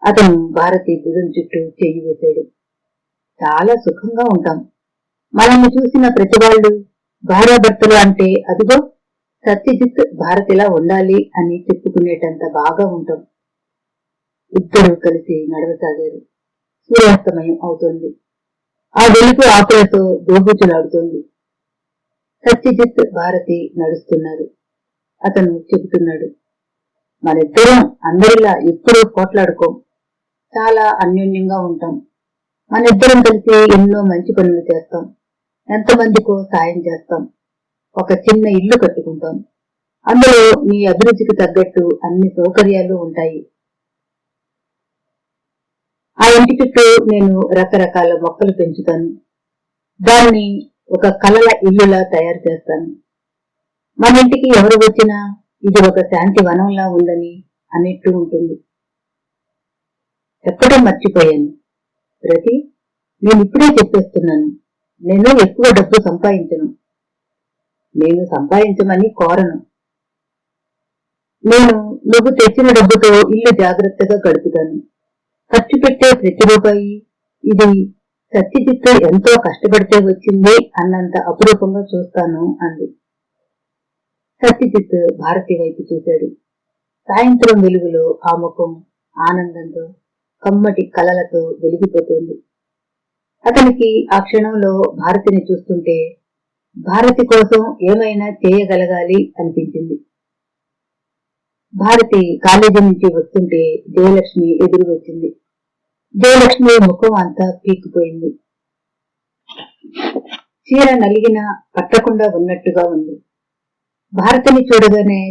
అతను భారతి భుజం చుట్టూ చెయ్యి వేశాడు. చాలా సుఖంగా ఉంటాం. మనల్ని చూసిన ప్రతి వాళ్ళు భార్యాభర్తలు అంటే అదిగో సత్యజిత్ భారతిలా ఉండాలి అని చెప్పుకునేటంత బాగా ఉంటాం. ఇద్దరూ కలిసి నడవసాగారు. సూర్యాస్తమయం అవుతోంది. ఆ వెలుగు ఆకులతో దోబూచులాడుతోంది. సత్యజిత్ భారతి నడుస్తున్నారు. అతను చెబుతున్నాడు, మనిద్దరం అందరిలా ఎప్పుడూ పోట్లాడుకోం. చాలా అన్యోన్యంగా ఉంటాం. మనిద్దరం కలిసి ఎన్నో మంచి పనులు చేస్తాం. ఎంతమందికో సాయం చేస్తాం. ఒక చిన్న ఇల్లు కట్టుకుంటాం. అందులో నీ అభిరుచికి తగ్గట్టు అన్ని సౌకర్యాలు ఉంటాయి. ఆ ఇంటి చుట్టూ నేను రకరకాల మొక్కలు పెంచుతాను. దాన్ని ఒక కలల ఇల్లులా తయారు చేస్తాను. మన ఇంటికి ఎవరు వచ్చినా ఇది ఒక శాంతి వనంలా ఉందని అన్నట్టు ఉంటుంది. చెప్పడం మర్చిపోయాను ప్రతి, నేను ఇప్పుడే చెప్పేస్తున్నాను, నేను ఎక్కువ డబ్బు సంపాదించను. నేను సంపాదించమని కోరను. నేను నువ్వు తెచ్చిన డబ్బుతో ఇల్లు జాగ్రత్తగా గడుపుతాను. ఖర్చు పెట్టే ప్రతి రూపాయి ఇది సత్యజిత్ ఎంతో కష్టపడితే వచ్చింది అన్నంత అపురూపంగా చూస్తాను అంది. సత్యజిత్ భారతి వైపు చూశాడు. సాయంత్రం వెలుగులో ఆ ముఖం ఆనందంతో కమ్మటి కలలతో వెలిగిపోతుంది. అతనికి ఆ క్షణంలో భారతిని చూస్తుంటే భారతి కోసం ఏమైనా చేయగలగాలి అనిపించింది. భారతి కాలేజీ నుంచి వస్తుంటే జయలక్ష్మి ఎదురు వచ్చింది. జయలక్ష్మి ముఖం అంతా పీక్కుపోయింది. చీర నలిగిన పట్టకుండా ఉన్నట్టుగా ఉంది. భారతిని చూడగానే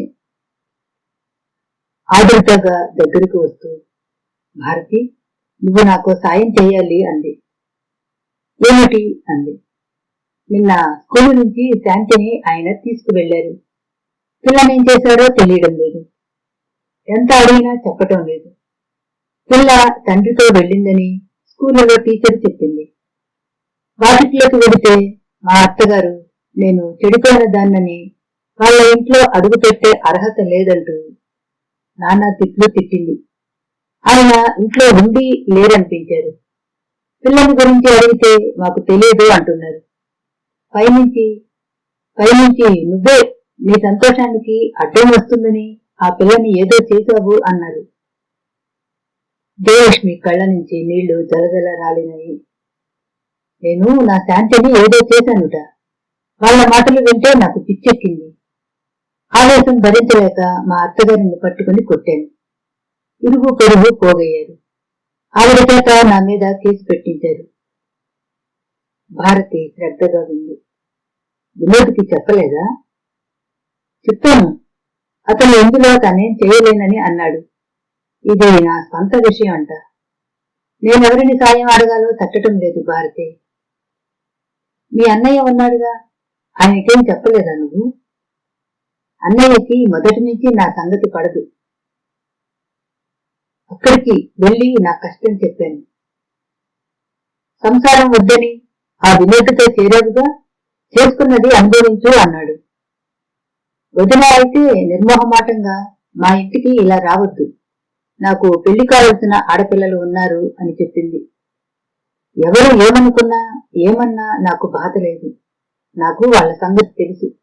ఆదుర్తగా దగ్గరకు వస్తూ, భారతి, నువ్వు నాకు సాయం చేయాలి అంది. ఏమిటి అంది. నిన్న స్కూలు నుంచి శాంతిని ఆయన తీసుకువెళ్లారు. పిల్లనేం చేశాడో తెలియడం లేదు. ఎంత అడిగినా చెప్పటం లేదు. పిల్ల తండ్రితో వెళ్ళిందని స్కూలులో టీచర్ చెప్పింది. వాకిట్లోకి వెడితే మా అత్తగారు నేను చెడిపోయిన దాన్నని వాళ్ళ ఇంట్లో అడుగు పెట్టే అర్హత లేదంటూ నానా తిట్లు తిట్టింది. ఆయన ఇంట్లో ఉండి లేరనిపించారు. పిల్లని గురించి అడిగితే మాకు తెలియదు అంటున్నారు. పైనుంచి నువ్వే నీ సంతోషానికి అడ్డం వస్తుందని ఆ పిల్లని ఏదో చేశావు అన్నారు. జయలక్ష్మి కళ్ళ నుంచి నీళ్లు జలజల రాలినాయి. నేను నా శాంతిని ఏదో చేశానుట. వాళ్ళ మాటలు వింటే నాకు పిచ్చెక్కింది. ఆవేశం భరించలేక మా అత్తగారిని పట్టుకుని కొట్టాను. ఇరుగు పొరుగు పోగయ్యారు. ఆవిడ చేత నా మీద కేసు పెట్టించారు. భారతి శ్రద్ధగా ఉంది. వినోద్కి చెప్పలేదా? చెప్పాను. అతను ఇందులో తనేం చేయలేనని అన్నాడు. ఇది నా స్వంత విషయం అంట. నేనెవరిని సాయం అడగాలో తట్టడం లేదు భారతి. మీ అన్నయ్య ఉన్నాడుగా, ఆయనకేం చెప్పలేదా నువ్వు? అన్నయ్యకి మొదటి నుంచి నా సంగతి పడదు. అక్కడికి వెళ్లి నా కష్టం చెప్పాను. సంసారం వద్దని ఆ వినోద్తో చేరావుగా, చేసుకున్నది అనుభవించు అన్నాడు. వదిన అయితే నిర్మోహమాటంగా మా ఇంటికి ఇలా రావద్దు, నాకు పెళ్లి కావలసిన ఆడపిల్లలు ఉన్నారు అని చెప్పింది. ఎవరు ఏమనుకున్నా ఏమన్నా నాకు బాధ లేదు. నాకు వాళ్ల సంగతి తెలుసు.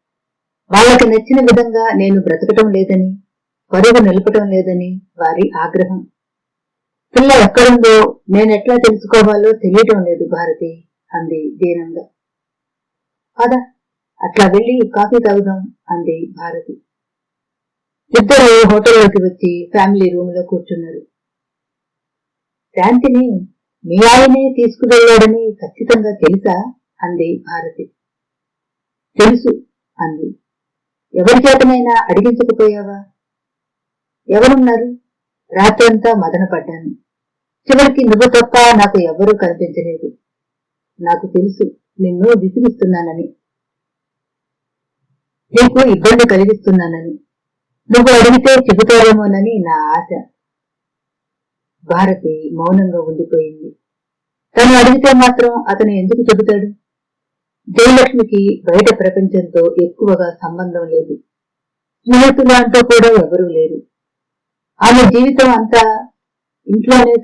వాళ్లకి నచ్చిన విధంగా నేను బ్రతకటం లేదని, పరుగు నిలపటం లేదని వారి ఆగ్రహం. పిల్ల ఎక్కడుందో నేనెట్లా తెలుసుకోవాలో తెలియటం లేదు భారతి అంది దీనంగా. పద, అట్లా వెళ్లి కాఫీ తాగుదాం అంది భారతి. ఇద్దరు హోటల్లోకి వచ్చి ఫ్యామిలీ రూమ్ లో కూర్చున్నారు. శాంతిని మీ ఆయనే తీసుకువెళ్ళాడని ఖచ్చితంగా తెలుసా అంది భారతి. తెలుసు అంది. ఎవరి చేతనైనా అడిగించకపోయావా? ఎవరున్నారు? రాత్రంతా మదన పడ్డాను. చివరికి నువ్వు తప్ప నాకు ఎవ్వరూ కనిపించలేదు. నాకు తెలుసు నిన్ను విసిగిస్తున్నానని, నీకు ఇబ్బంది కలిగిస్తున్నానని. నువ్వు అడిగితే చెబుతావేమోనని నా ఆశ. భారతి మౌనంగా ఉండిపోయింది. తను అడిగితే మాత్రం అతను ఎందుకు చెబుతాడు? జయలక్ష్మికి బయట ప్రపంచంతో ఎక్కువగా సంబంధం లేదు. స్నేహితులు అంటూ కూడా ఎవరూ లేరు. ఆమె జీవితం అంతా ఇంట్లోనే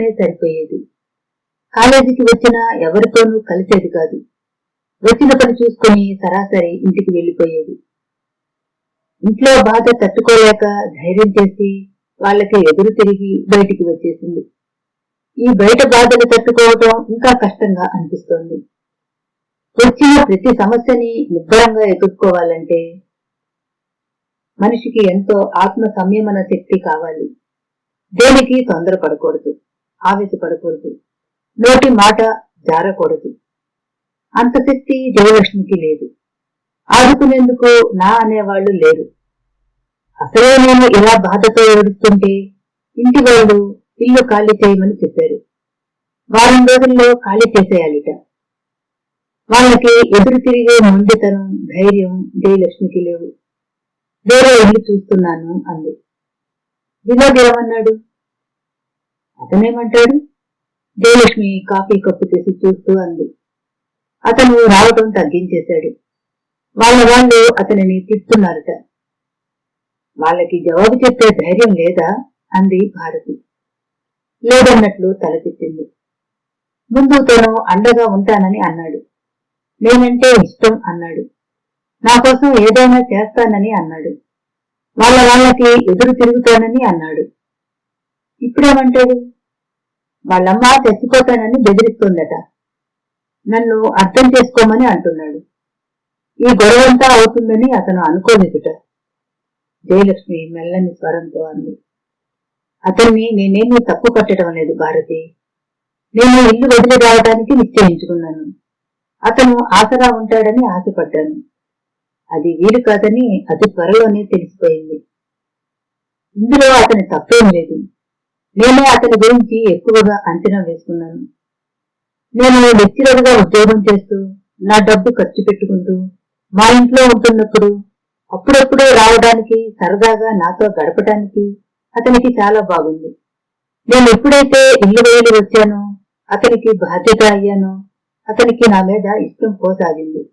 సరిపోయేది. కాలేజీకి వచ్చినా ఎవరితోనూ కలిసేది కాదు. వచ్చిన పని చూసుకుని సరాసరి ఇంటికి వెళ్లిపోయేది. ఇంట్లో బాధ తట్టుకోలేక ధైర్యం చేసి వాళ్ళకి ఎదురు తిరిగి బయటికి వచ్చేసింది. ఈ బయట బాధలు తట్టుకోవటం ఇంకా కష్టంగా అనిపిస్తోంది. వచ్చిన ప్రతి సమస్యని నిబ్బరంగా ఎదుర్కోవాలంటే మనిషికి ఎంతో ఆత్మ సంయమన శక్తి కావాలి. దేనికి తొందరపడకూడదు, ఆవేశపడకూడదు, నోటి మాట జారకూడదు. అంత శక్తి జయలక్ష్మికి లేదు. ఆదుకునేందుకు నా అనేవాళ్లు లేరు. అసలే నేను ఇలా బాధతో ఏడుస్తుంటే ఇంటి వాళ్ళు ఇల్లు ఖాళీ చేయమని చెప్పారు. వారం రోజుల్లో ఖాళీ చేసేయాలిట. వాళ్ళకి ఎదురు తిరిగే మొండితనం, ధైర్యం జయలక్ష్మికి లేవు. వేరే ఇల్లు చూస్తున్నాను అంది. వినోద్ ఏమన్నాడు? అతనేమంటాడు? జయలక్ష్మి కాఫీ కప్పు తీసి చూస్తూ అంది. అతను రావటం తగ్గించేశాడు. వాళ్ళు అతనిని తిట్టున్నారట. వాళ్ళకి జవాబు చెప్పే ధైర్యం లేదా అంది భారతి. లేదన్నట్లు తల తిప్పింది. ముందు తను అండగా ఉంటానని అన్నాడు. నేనంటే ఇష్టం అన్నాడు. నా కోసం ఏదైనా చేస్తానని అన్నాడు. వాళ్ళకి ఎదురు తిరుగుతానని అన్నాడు. ఇప్పుడేమంటాడు? వాళ్ళమ్మ చచ్చిపోతానని బెదిరిస్తోందట. నన్ను అర్థం చేసుకోమని అంటున్నాడు. ఈ గొడవంతా అవుతుందని అతను అనుకోలేదుట. జయలక్ష్మి మెల్లని స్వరంతో అంది. అతన్ని నేనేమీ తప్పు పట్టడం లేదు భారతి. నేను ఇల్లు వదిలి రావడానికి నిశ్చయించుకున్నాను. అతను ఆసరా ఉంటాడని ఆశపడ్డాను. అది వీలు కాదని అతి త్వరలోనే తెలిసిపోయింది. ఇందులో అతని తప్పేం లేదు. నేనే అతని గురించి ఎక్కువగా అంచనా వేసుకున్నాను. నేను లెక్చరర్గా ఉద్యోగం చేస్తూ నా డబ్బు ఖర్చు పెట్టుకుంటూ మా ఇంట్లో ఉంటున్నప్పుడు అప్పుడప్పుడే రావడానికి, సరదాగా నాతో గడపడానికి అతనికి చాలా బాగుంది. నేను ఎప్పుడైతే ఇల్లు వదిలి వచ్చానో, అతనికి బాధ్యత అయ్యానో, అతనికి నా మీద ఇష్టం పోసాగింది.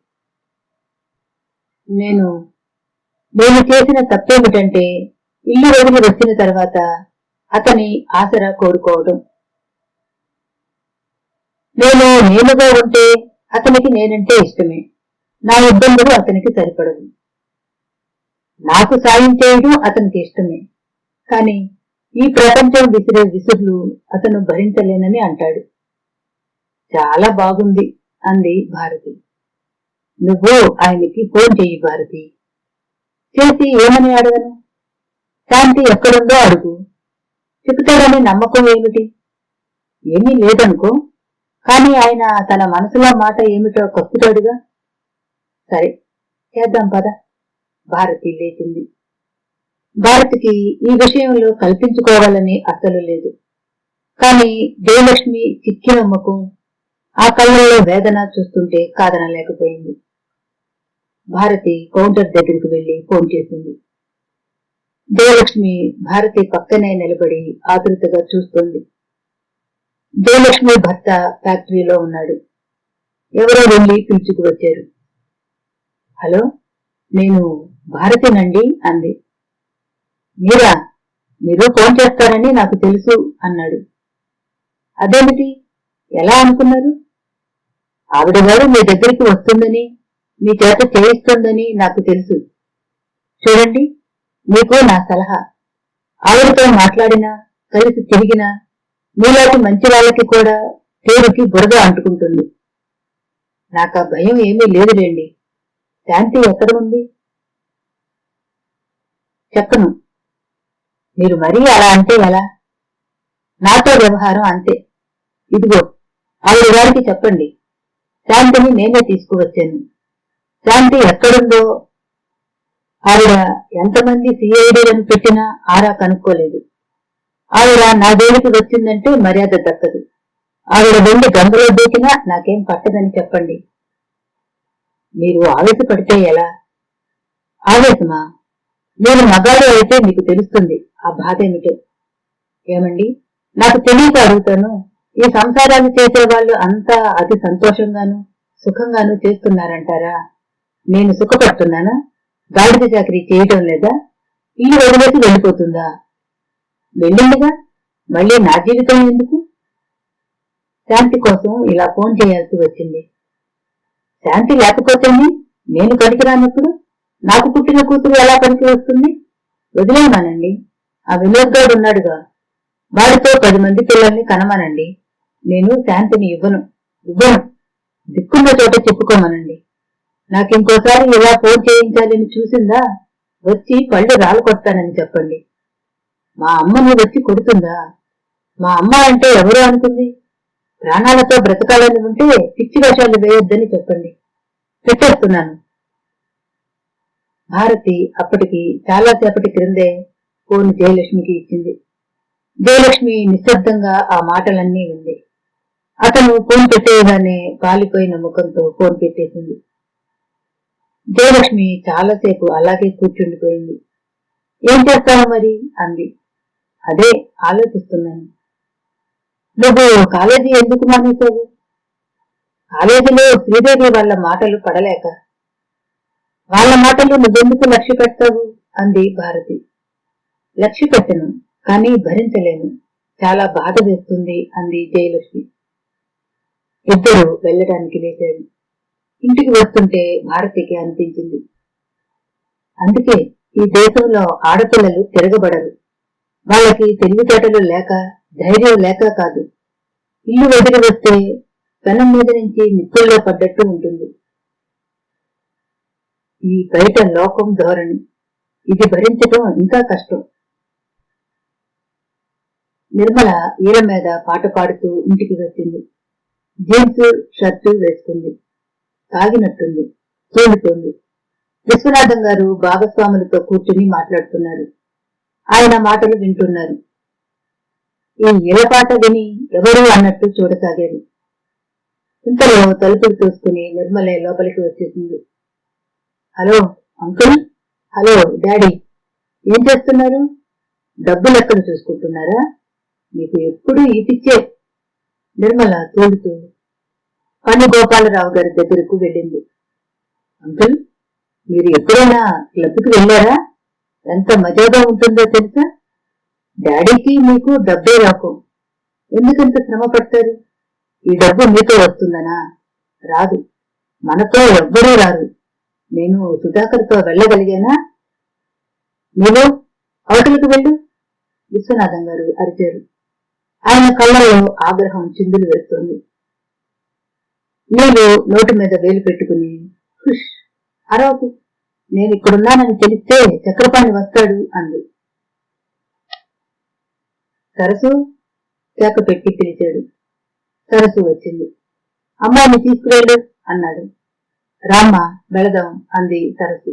నేను చేసిన తప్పేమిటంటే ఇల్లు వదిలి వచ్చిన తర్వాత అతని ఆసరా కోరుకోవడం. నేనుగా ఉంటే అతనికి నేనంటే ఇష్టమే. నా ఇబ్బందులు అతనికి సరిపడవు. నాకు సాయం చేయడం అతనికి ఇష్టమే. కాని ఈ ప్రపంచం విసిరే విసుర్లు అతను భరించలేనని అంటాడు. చాలా బాగుంది అంది భారతి. నువ్వు ఆయనకి ఫోన్ చెయ్యి భారతి. చేసి ఏమని అడగను? శాంతి ఎక్కడుందో అడుగు. చెబుతాడని నమ్మకం ఏమిటి? ఏమీ లేదనుకో, కాని ఆయన తన మనసులో మాట ఏమిటో కక్కుతాడుగా. సరే చేద్దాం పద. భారతి లేచింది. భారతికి ఈ విషయంలో కల్పించుకోవాలని అస్సలు లేదు. కాని జయలక్ష్మి చిక్కిన ముఖం, ఆ కళ్ళల్లో వేదన చూస్తుంటే కాదనలేకపోయింది. భారతి కౌంటర్ దగ్గరికి వెళ్లి ఫోన్ చేసింది. జయలక్ష్మి భారతి పక్కనే నిలబడి ఆతృతగా చూస్తోంది. జయలక్ష్మి భర్త ఫ్యాక్టరీలో ఉన్నాడు. ఎవరో వెళ్లి పిలుచుకు వచ్చారు. హలో, నేను భారతినండి అంది. మీరా? మీరు ఫోన్ చేస్తారని నాకు తెలుసు అన్నాడు. అదేమిటి, ఎలా అనుకున్నారు? ఆవిడ గారు మీ దగ్గరికి వస్తుందని, మీ చేత చేయిస్తుందని నాకు తెలుసు. చూడండి, మీకు నా సలహా, ఆవిడతో మాట్లాడినా కలిసి తిరిగినా మీలాంటి మంచి వాళ్ళకి కూడా పేరుకి బురద అంటుకుంటుంది. నాకు ఆ భయం ఏమీ లేదులేండి. శాంతి ఎక్కడ ఉంది? చెప్పను. మీరు మరీ అలా అంటే ఎలా? నాతో వ్యవహారం అంతే. ఇదిగో ఆవిడ గారికి చెప్పండి, శాంతిని నేనే తీసుకువచ్చాను. శాంతి ఎక్కడుందో ఆవిడ ఎంతమంది సిఐడీలను పెట్టినా ఆరా కనుక్కోలేదు. ఆవిడ నా జోలికి వచ్చిందంటే మర్యాద దక్కదు. ఆవిడ వెళ్లి గంగలో దూకినా నాకేం పట్టదని చెప్పండి. మీరు ఆవేశపడితే ఎలా? ఆవేశమా? నేను మగాడు అయితే మీకు తెలుస్తుంది ఆ బాధ ఏమిటో. ఏమండి, నాకు తెలియక అడుగుతాను, ఈ సంసారాలు చేసేవాళ్ళు అంతా అతి సంతోషంగాను సుఖంగాను చేస్తున్నారంటారా? నేను సుఖపడుతున్నానా? గాడిద చాకరీ చేయటం లేదా? ఇల్లు వదిలేసి వెళ్ళిపోతుందా? వెళ్ళిందిగా, మళ్ళీ నా జీవితం ఎందుకు? శాంతి కోసం ఇలా ఫోన్ చేయాల్సి వచ్చింది. శాంతి లేకపోతేనే నేను పనికిరానప్పుడు నాకు పుట్టిన కూతురు ఎలా పనికి వస్తుంది? వదిలేమానండి. ఆ వినోద్ గారు ఉన్నాడుగా, వాడితో 10 మంది పిల్లల్ని కనమనండి. నేను శాంతిని ఇవ్వను. దిక్కున్న చోట చెప్పుకోమనండి. నాకింకోసారి ఇలా ఫోన్ చేయించాలని చూసిందా, వచ్చి పళ్ళు రాలు కొడతానని చెప్పండి. మా అమ్మని వచ్చి కొడుతుందా? మా అమ్మ అంటే ఎవరు అనుకుంది? ప్రాణాలతో బ్రతకాలని ఉంటే పిచ్చి వేషాలు వేయొద్దని చెప్పండి. పెట్టేస్తున్నాను. భారతి అప్పటికి చాలాసేపటి క్రిందే ఫోన్ జయలక్ష్మికి ఇచ్చింది. జయలక్ష్మి నిశ్శబ్దంగా ఆ మాటలన్నీ వింది. అతను ఫోన్ పెట్టేయగానే పాలిపోయిన ముఖంతో ఫోన్ పెట్టేసింది. జయలక్ష్మి చాలాసేపు అలాగే కూర్చుండిపోయింది. ఏం చేస్తావు మరి అంది. అదే ఆలోచిస్తున్నాను. నువ్వు కాలేజీ ఎందుకు మానేశావు? కాలేజీలో శ్రీదేవి వాళ్ళ మాటలు పడలేక. వాళ్ళ మాటలు నువ్వెందుకు లక్ష్య పెడతావు అంది భారతి. లక్ష్య పెట్టను, కానీ భరించలేను. చాలా బాధ వేస్తుంది అంది జయలక్ష్మి. ఇద్దరు వెళ్లడానికి లేచారు. ఇంటికి వస్తుంటే భారతికి అనిపించింది, అందుకే ఈ దేశంలో ఆడపిల్లలు తిరగబడరు. వాళ్ళకి తెలివితేటలు లేక, ధైర్యం లేక కాదు. ఇల్లు వదిలి వస్తే పెనం మీద నుంచి నిప్పుల్లో పడ్డట్టు ఉంటుంది. ఈ బయట లోకం ధోరణి, ఇది భరించటం ఇంకా కష్టం. నిర్మల ఈల మీద పాట పాడుతూ ఇంటికి వచ్చింది. జీన్స్ షర్టు వేసుకుంది. తాగినట్టుంది, తూలుతోంది. విశ్వనాథం గారు భాగస్వాములతో కూర్చుని మాట్లాడుతున్నారు. ఆయన మాటలు వింటున్నారు. ఈ ఈలపాట విని ఎవరు అన్నట్టు చూడసాగారు. ఇంతలో తలుపులు తోసుకుని నిర్మలే లోపలికి వచ్చేసింది. Hello uncle. Hello daddy. ఏం చేస్తున్నారు? డబ్బు లెక్కలు చూసుకుంటున్నారా? మీకు ఎప్పుడు ఈ పిచ్చే. నిర్మల తోడుతూ పని గోపాలరావు గారి దగ్గరకు వెళ్ళింది. అంకుల్, మీరు ఎప్పుడైనా క్లబ్కి వెళ్ళారా? ఎంత మజాగా ఉంటుందో తెలుసా? డాడీకి మీకు డబ్బే రాకు. ఎందుకంత శ్రమ పడతారు? ఈ డబ్బు మీతో వస్తుందనా? రాదు. మనతో ఎవ్వరూ రారు. నేను సుధాకర్తో వెళ్ళగలిగానా? నీవు అవతలకు వెళ్ళు, విశ్వనాథం గారు అరిచారు. ఆయన కళ్ళలో ఆగ్రహం చిందులు వేస్తోంది. నీవు నోటి మీద వేలు పెట్టుకుని ఖుష్, అరవకు, నేను ఇక్కడున్నానని తెలిస్తే చక్రపాణి వస్తాడు అంది. సరసు కేక పెట్టి పిలిచాడు. సరసు వచ్చింది. అమ్మాయిని తీసుకువెళ్ళు అన్నాడు. రామ్మ వెళదాం అంది సరసు.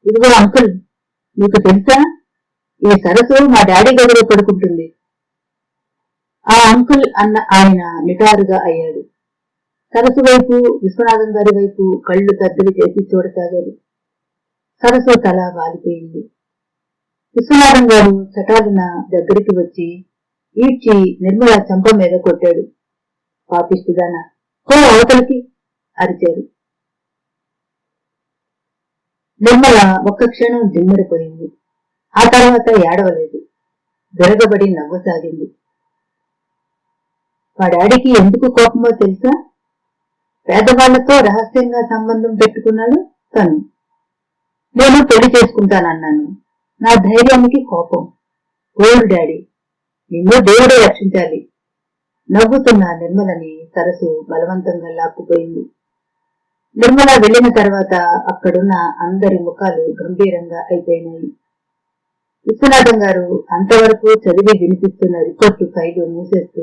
ఇదిగో అంకుల్, నీకు తెలుసా, ఈ సరసు మా డాడీ గదిలో పడుకుంటుంది. ఆ అంకుల్ అన్న ఆయన నిటారుగా అయ్యాడు. సరసు వైపు, విశ్వనాథం గారి వైపు కళ్ళు పెద్దవి చేసి చూడసాగాడు. సరసు తల వాలిపోయింది. విశ్వనాథం గారు చటాలున దగ్గరికి వచ్చి ఈడ్చి నిర్మల చంప మీద కొట్టాడు. పాపిస్తుదానా, కో అవతలికి అరిచారు. నిర్మల ఒక్క క్షణం దిమ్మెడిపోయింది. ఆ తర్వాత ఏడవలేదు, విరగబడి నవ్వసాగింది. మా డాడీకి ఎందుకు కోపమో తెలుసా? పేదవాళ్లతో రహస్యంగా సంబంధం పెట్టుకున్నాడు తను. నేను పెళ్లి చేసుకుంటానన్నాను. నా ధైర్యానికి కోపం. ఓల్డ్ డాడీ, నిన్ను దేవుడే రక్షించాలి. నవ్వుతున్న నిర్మలని సరసు బలవంతంగా లాక్కుపోయింది. నిర్మల వెళ్లిన తర్వాత అక్కడున్న అందరి ముఖాలు గంభీరంగా అయిపోయినాయి. విశ్వనాథం గారు అంతవరకు చదివి వినిపిస్తున్న రిపోర్టు ఫైలు మూసేస్తూ,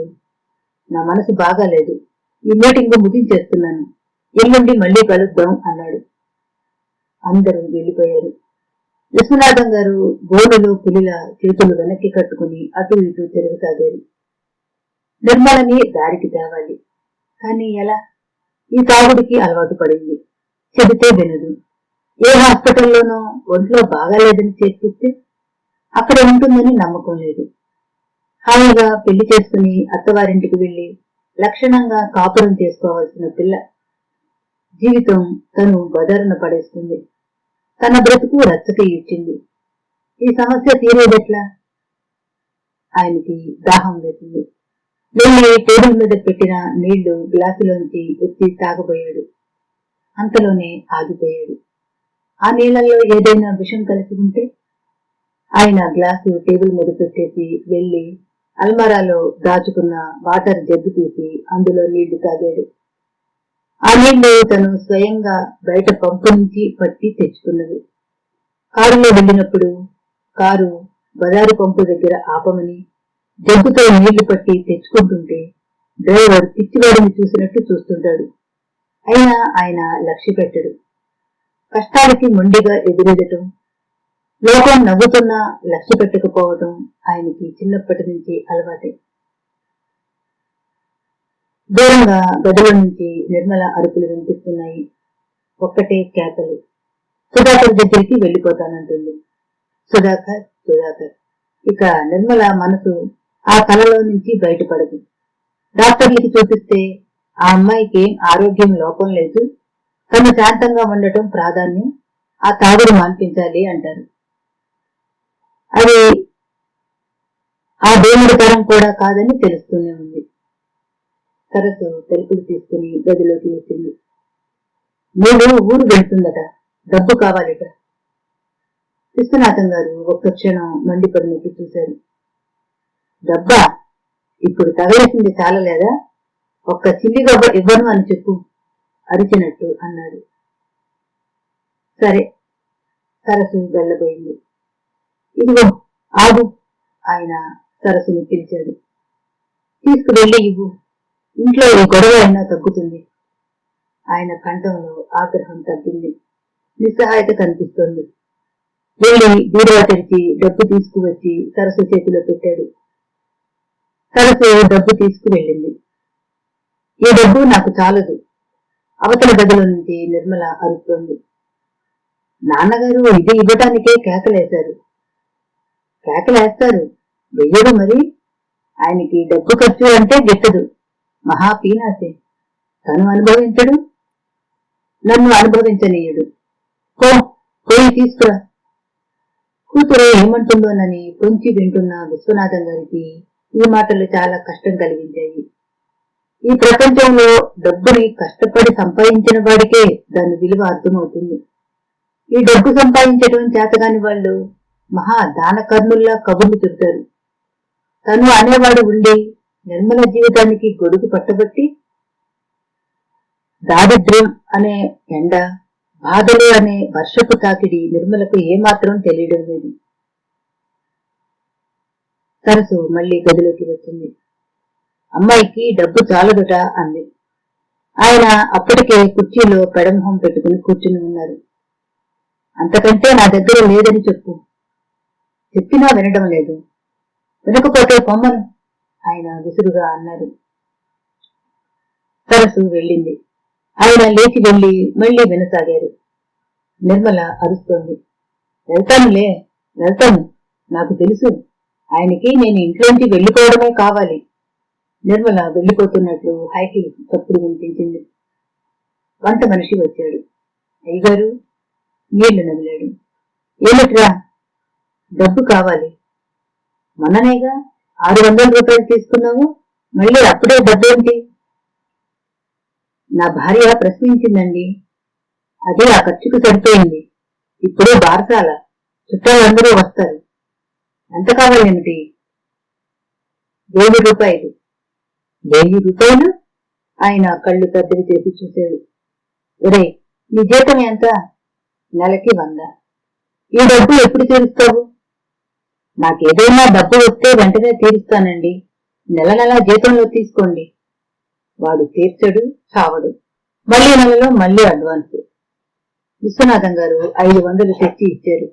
నా మనసు బాగాలేదు, ఈ మీటింగ్ ముగించేస్తున్నాను, ఎల్లుండి మళ్లీ కలుద్దాం అన్నాడు. అందరూ వెళ్లిపోయారు. విశ్వనాథం గారు గోడలో పులిల చేతులు వెనక్కి కట్టుకుని అటు ఇటు తిరగసాగారు. నిర్మలని దారికి తేవాలి, కానీ ఎలా? ఈ తాగుడికి అలవాటు పడింది. చెబితే వినదు. ఏ హాస్పిటల్లోనో ఒంట్లో బాగాలేదని చేర్పిస్తే అక్కడ ఉంటుందని నమ్మకం లేదు. హాయిగా పెళ్లి చేసుకుని అత్తవారింటికి వెళ్లి లక్షణంగా కాపురం చేసుకోవాల్సిన పిల్ల జీవితం తను బదరన పడేస్తుంది. తన బ్రతుకు రచ్చకి ఇచ్చింది. ఈ సమస్య తీరేదెట్లా? ఆయనకి దాహం వేసింది. వెళ్లి టేబుల్ మీద పెట్టిన నీళ్లు గ్లాసులోంచి ఎత్తి తాగబోయాడు. అంతలోనే ఆగిపోయాడు. ఆ నీళ్లలో ఏదైనా విషం కలిసి ఉంటే? ఆయన గ్లాసు టేబుల్ మీద పెట్టేసి వెళ్లి అల్మారాలో దాచుకున్న వాటర్ జగ్గు తీసి అందులో నీళ్లు తాగాడు. ఆ నీళ్లు తను స్వయంగా బయట పంపు నుంచి పట్టి తెచ్చుకున్నది. కారులో వెళ్లినప్పుడు కారు బజారు పంపు దగ్గర ఆపమని జగ్గుతో నీళ్లు పట్టి తెచ్చుకుంటుంటే డ్రైవర్ పిచ్చివాడిని చూసినట్టు చూస్తుంటాడు. అయినా ఆయన లక్ష్య పెట్టడు. కష్టాలకి మొండిగా ఎదురెదటం, లోకం నవ్వుతున్నా లక్ష్య పెట్టకపోవటం ఆయనకి చిన్నప్పటి నుంచి అలవాటే. దూరంగా గదిలో నుంచి నిర్మల అరుపులు వినిపిస్తున్నాయి. ఒక్కటే కేకలు. సుధాకర్ దగ్గరికి వెళ్లిపోతానంటుంది. సుధాకర్ సుధాకర్. ఇక నిర్మల మనసు ఆ కలలో నుంచి బయటపడదు. డాక్టర్లకి చూపిస్తే ఆ అమ్మాయికి ఆరోగ్యం లోపం లేదు, తను శాంతంగా ఉండటం ప్రాధాన్యం, ఆ తాగుడు మాన్పించాలి అంటారు. అది ఆ దేవుడి తరం కూడా కాదని తెలుస్తూనే ఉంది. సరస్సు తలుపులు తీసుకుని గదిలోకి వచ్చింది. నేను ఊరు వెళ్తుందట, డబ్బు కావాలిట. విశ్వనాథం గారు ఒక్క క్షణం మండిపడినట్టు చూశారు. డబ్బా? ఇప్పుడు తగలేసింది చాలలేదా? ఒక్క చిల్లి గబ్బ ఇవ్వను అని చెప్పు అరిచినట్టు అన్నాడు. సరే. సరస్సు వెళ్ళబోయింది. ఇదిగో ఆగు, ఆయన సరస్సుని పిలిచాడు. తీసుకువెళ్ళి ఇవ్వు, ఇంట్లో ఈ గొడవ అయినా తగ్గుతుంది. ఆయన కంఠంలో ఆగ్రహం తగ్గింది. నిస్సహాయత కనిపిస్తోంది. వెళ్లి బీరువా తెరిచి డబ్బు తీసుకువచ్చి సరస్సు చేతిలో పెట్టాడు. సరస్సు డబ్బు తీసుకువెళ్ళింది. ఈ డబ్బు నాకు చాలదు, అవతల గదిలో నుంచి నిర్మల అరుస్తోంది. నాన్నగారు ఇది ఇవ్వటానికే కేకలేశారు. కేకలేస్తారు, వెయ్యడు మరి. ఆయనకి డబ్బు ఖర్చు అంటే గిట్టదు, మహా పీనాసే. తను అనుభవించడు, నన్ను అనుభవించనీయుడు. పోయి తీసుకురా. కూతురు ఏమంటుందోనని పొంచి వింటున్న విశ్వనాథం గారికి ఈ మాటలు చాలా కష్టం కలిగించాయి. ఈ ప్రపంచంలో డబ్బుని కష్టపడి సంపాదించిన వాడికే దాని విలువ అర్థమవుతుంది. ఈ డబ్బు సంపాదించడం చేతగాని వాళ్ళు మహా దానకర్ణుల్లా కబుర్లు చెబుతారు. తను అనేవాడు ఉండి నిర్మల జీవితానికి గొడుగు పట్టబట్టి దారిద్ర్యం అనే ఎండ, బాధలు అనే వర్షపు తాకిడి నిర్మలకు ఏమాత్రం తెలియడం లేదు. సరసు మళ్లీ గదిలోకి వచ్చింది. అమ్మాయికి డబ్బు చాలదుట అంది. ఆయన అప్పటికే కుర్చీలో పెడమొహం పెట్టుకుని కూర్చుని ఉన్నారు. అంతకంటే నా దగ్గర లేదని చెప్పు. చెప్పినా వినడం లేదు. వినకపోతే పొమ్మను ఆయన విసురుగా అన్నారు. సరసు వెళ్ళింది. ఆయన లేచి వెళ్లి మళ్లీ వినసాగారు. నిర్మల అరుస్తోంది. వెళ్తానులే, వెళ్తాను. నాకు తెలుసు, ఆయనకి నేను ఇంట్లోంచి వెళ్లిపోవడమే కావాలి. నిర్మల వెళ్లిపోతున్నట్లు హైకి తప్పుడు వినిపించింది. వంట మనిషి వచ్చాడు. అయ్యగారు నీళ్లు నమిలాడు. ఏమిట్రా? డబ్బు కావాలి. మొన్ననేగా 600 రూపాయలు తీసుకున్నావు, మళ్ళీ అప్పుడే డబ్బేంటి? నా భార్య ప్రశ్నించిందండి. అదే ఆ ఖర్చుకు సరిపోయింది. ఇప్పుడే బారసాల, చుట్టాలందరూ వస్తారు. ఎంత కావాలేమిటి? 1000 రూపాయలు. 1000 రూపాయలు? ఆయన కళ్ళు పెద్దవి చేసి చూశాడు. ఒరే, నీ జీతం ఎంత? నెలకి 100. ఈ డబ్బు ఎప్పుడు తీరుస్తావు? నాకేదైనా డబ్బు వస్తే వెంటనే తీరుస్తానండి. నెల నెలా జీతంలో తీసుకోండి. వాడు తీర్చడు, చావడు. మళ్లీ నెలలో మళ్లీ అడ్వాన్స్. విశ్వనాథం గారు 500 తెచ్చి ఇచ్చారు.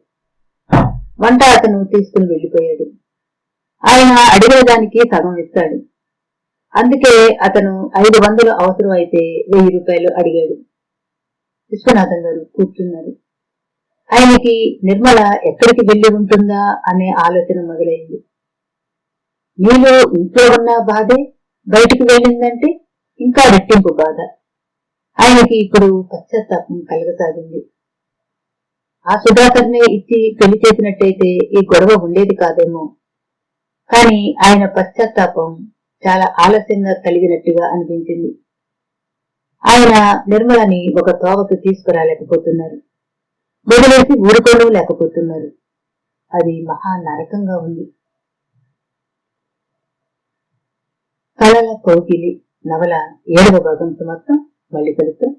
వంట అతను తీసుకుని వెళ్లిపోయాడు. ఆయన అడిగేదానికి సగం ఇస్తాడు. అందుకే అతను 500 అవసరం అయితే 1000 రూపాయలు అడిగాడు. విశ్వనాథం గారు కూర్చున్నారు. ఆయనకి నిర్మల ఎక్కడికి వెళ్లి ఉంటుందా అనే ఆలోచన మొదలైంది. నీలో ఇంట్లో ఉన్న బాధే బయటికి వెళ్ళిందంటే ఇంకా రెట్టింపు బాధ. ఆయనకి ఇప్పుడు పశ్చాత్తాపం కలగసాగింది. ఆ సుధాకర్నే ఇచ్చి పెళ్లి చేసినట్టయితే ఈ గొడవ ఉండేది కాదేమో. కాని ఆయన పశ్చాత్తాపం చాలా ఆలస్యంగా కలిగినట్టుగా అనిపించింది. ఆయన నిర్మలని ఒక తోవకు తీసుకురాలేకపోతున్నారు. వదిలేసి ఊరుకోవడం లేకపోతున్నారు. అది మహా నరకంగా ఉంది. కళల కౌగిలి నవల 7వ భాగం సమాప్తం. మళ్ళీ కలుద్దాం.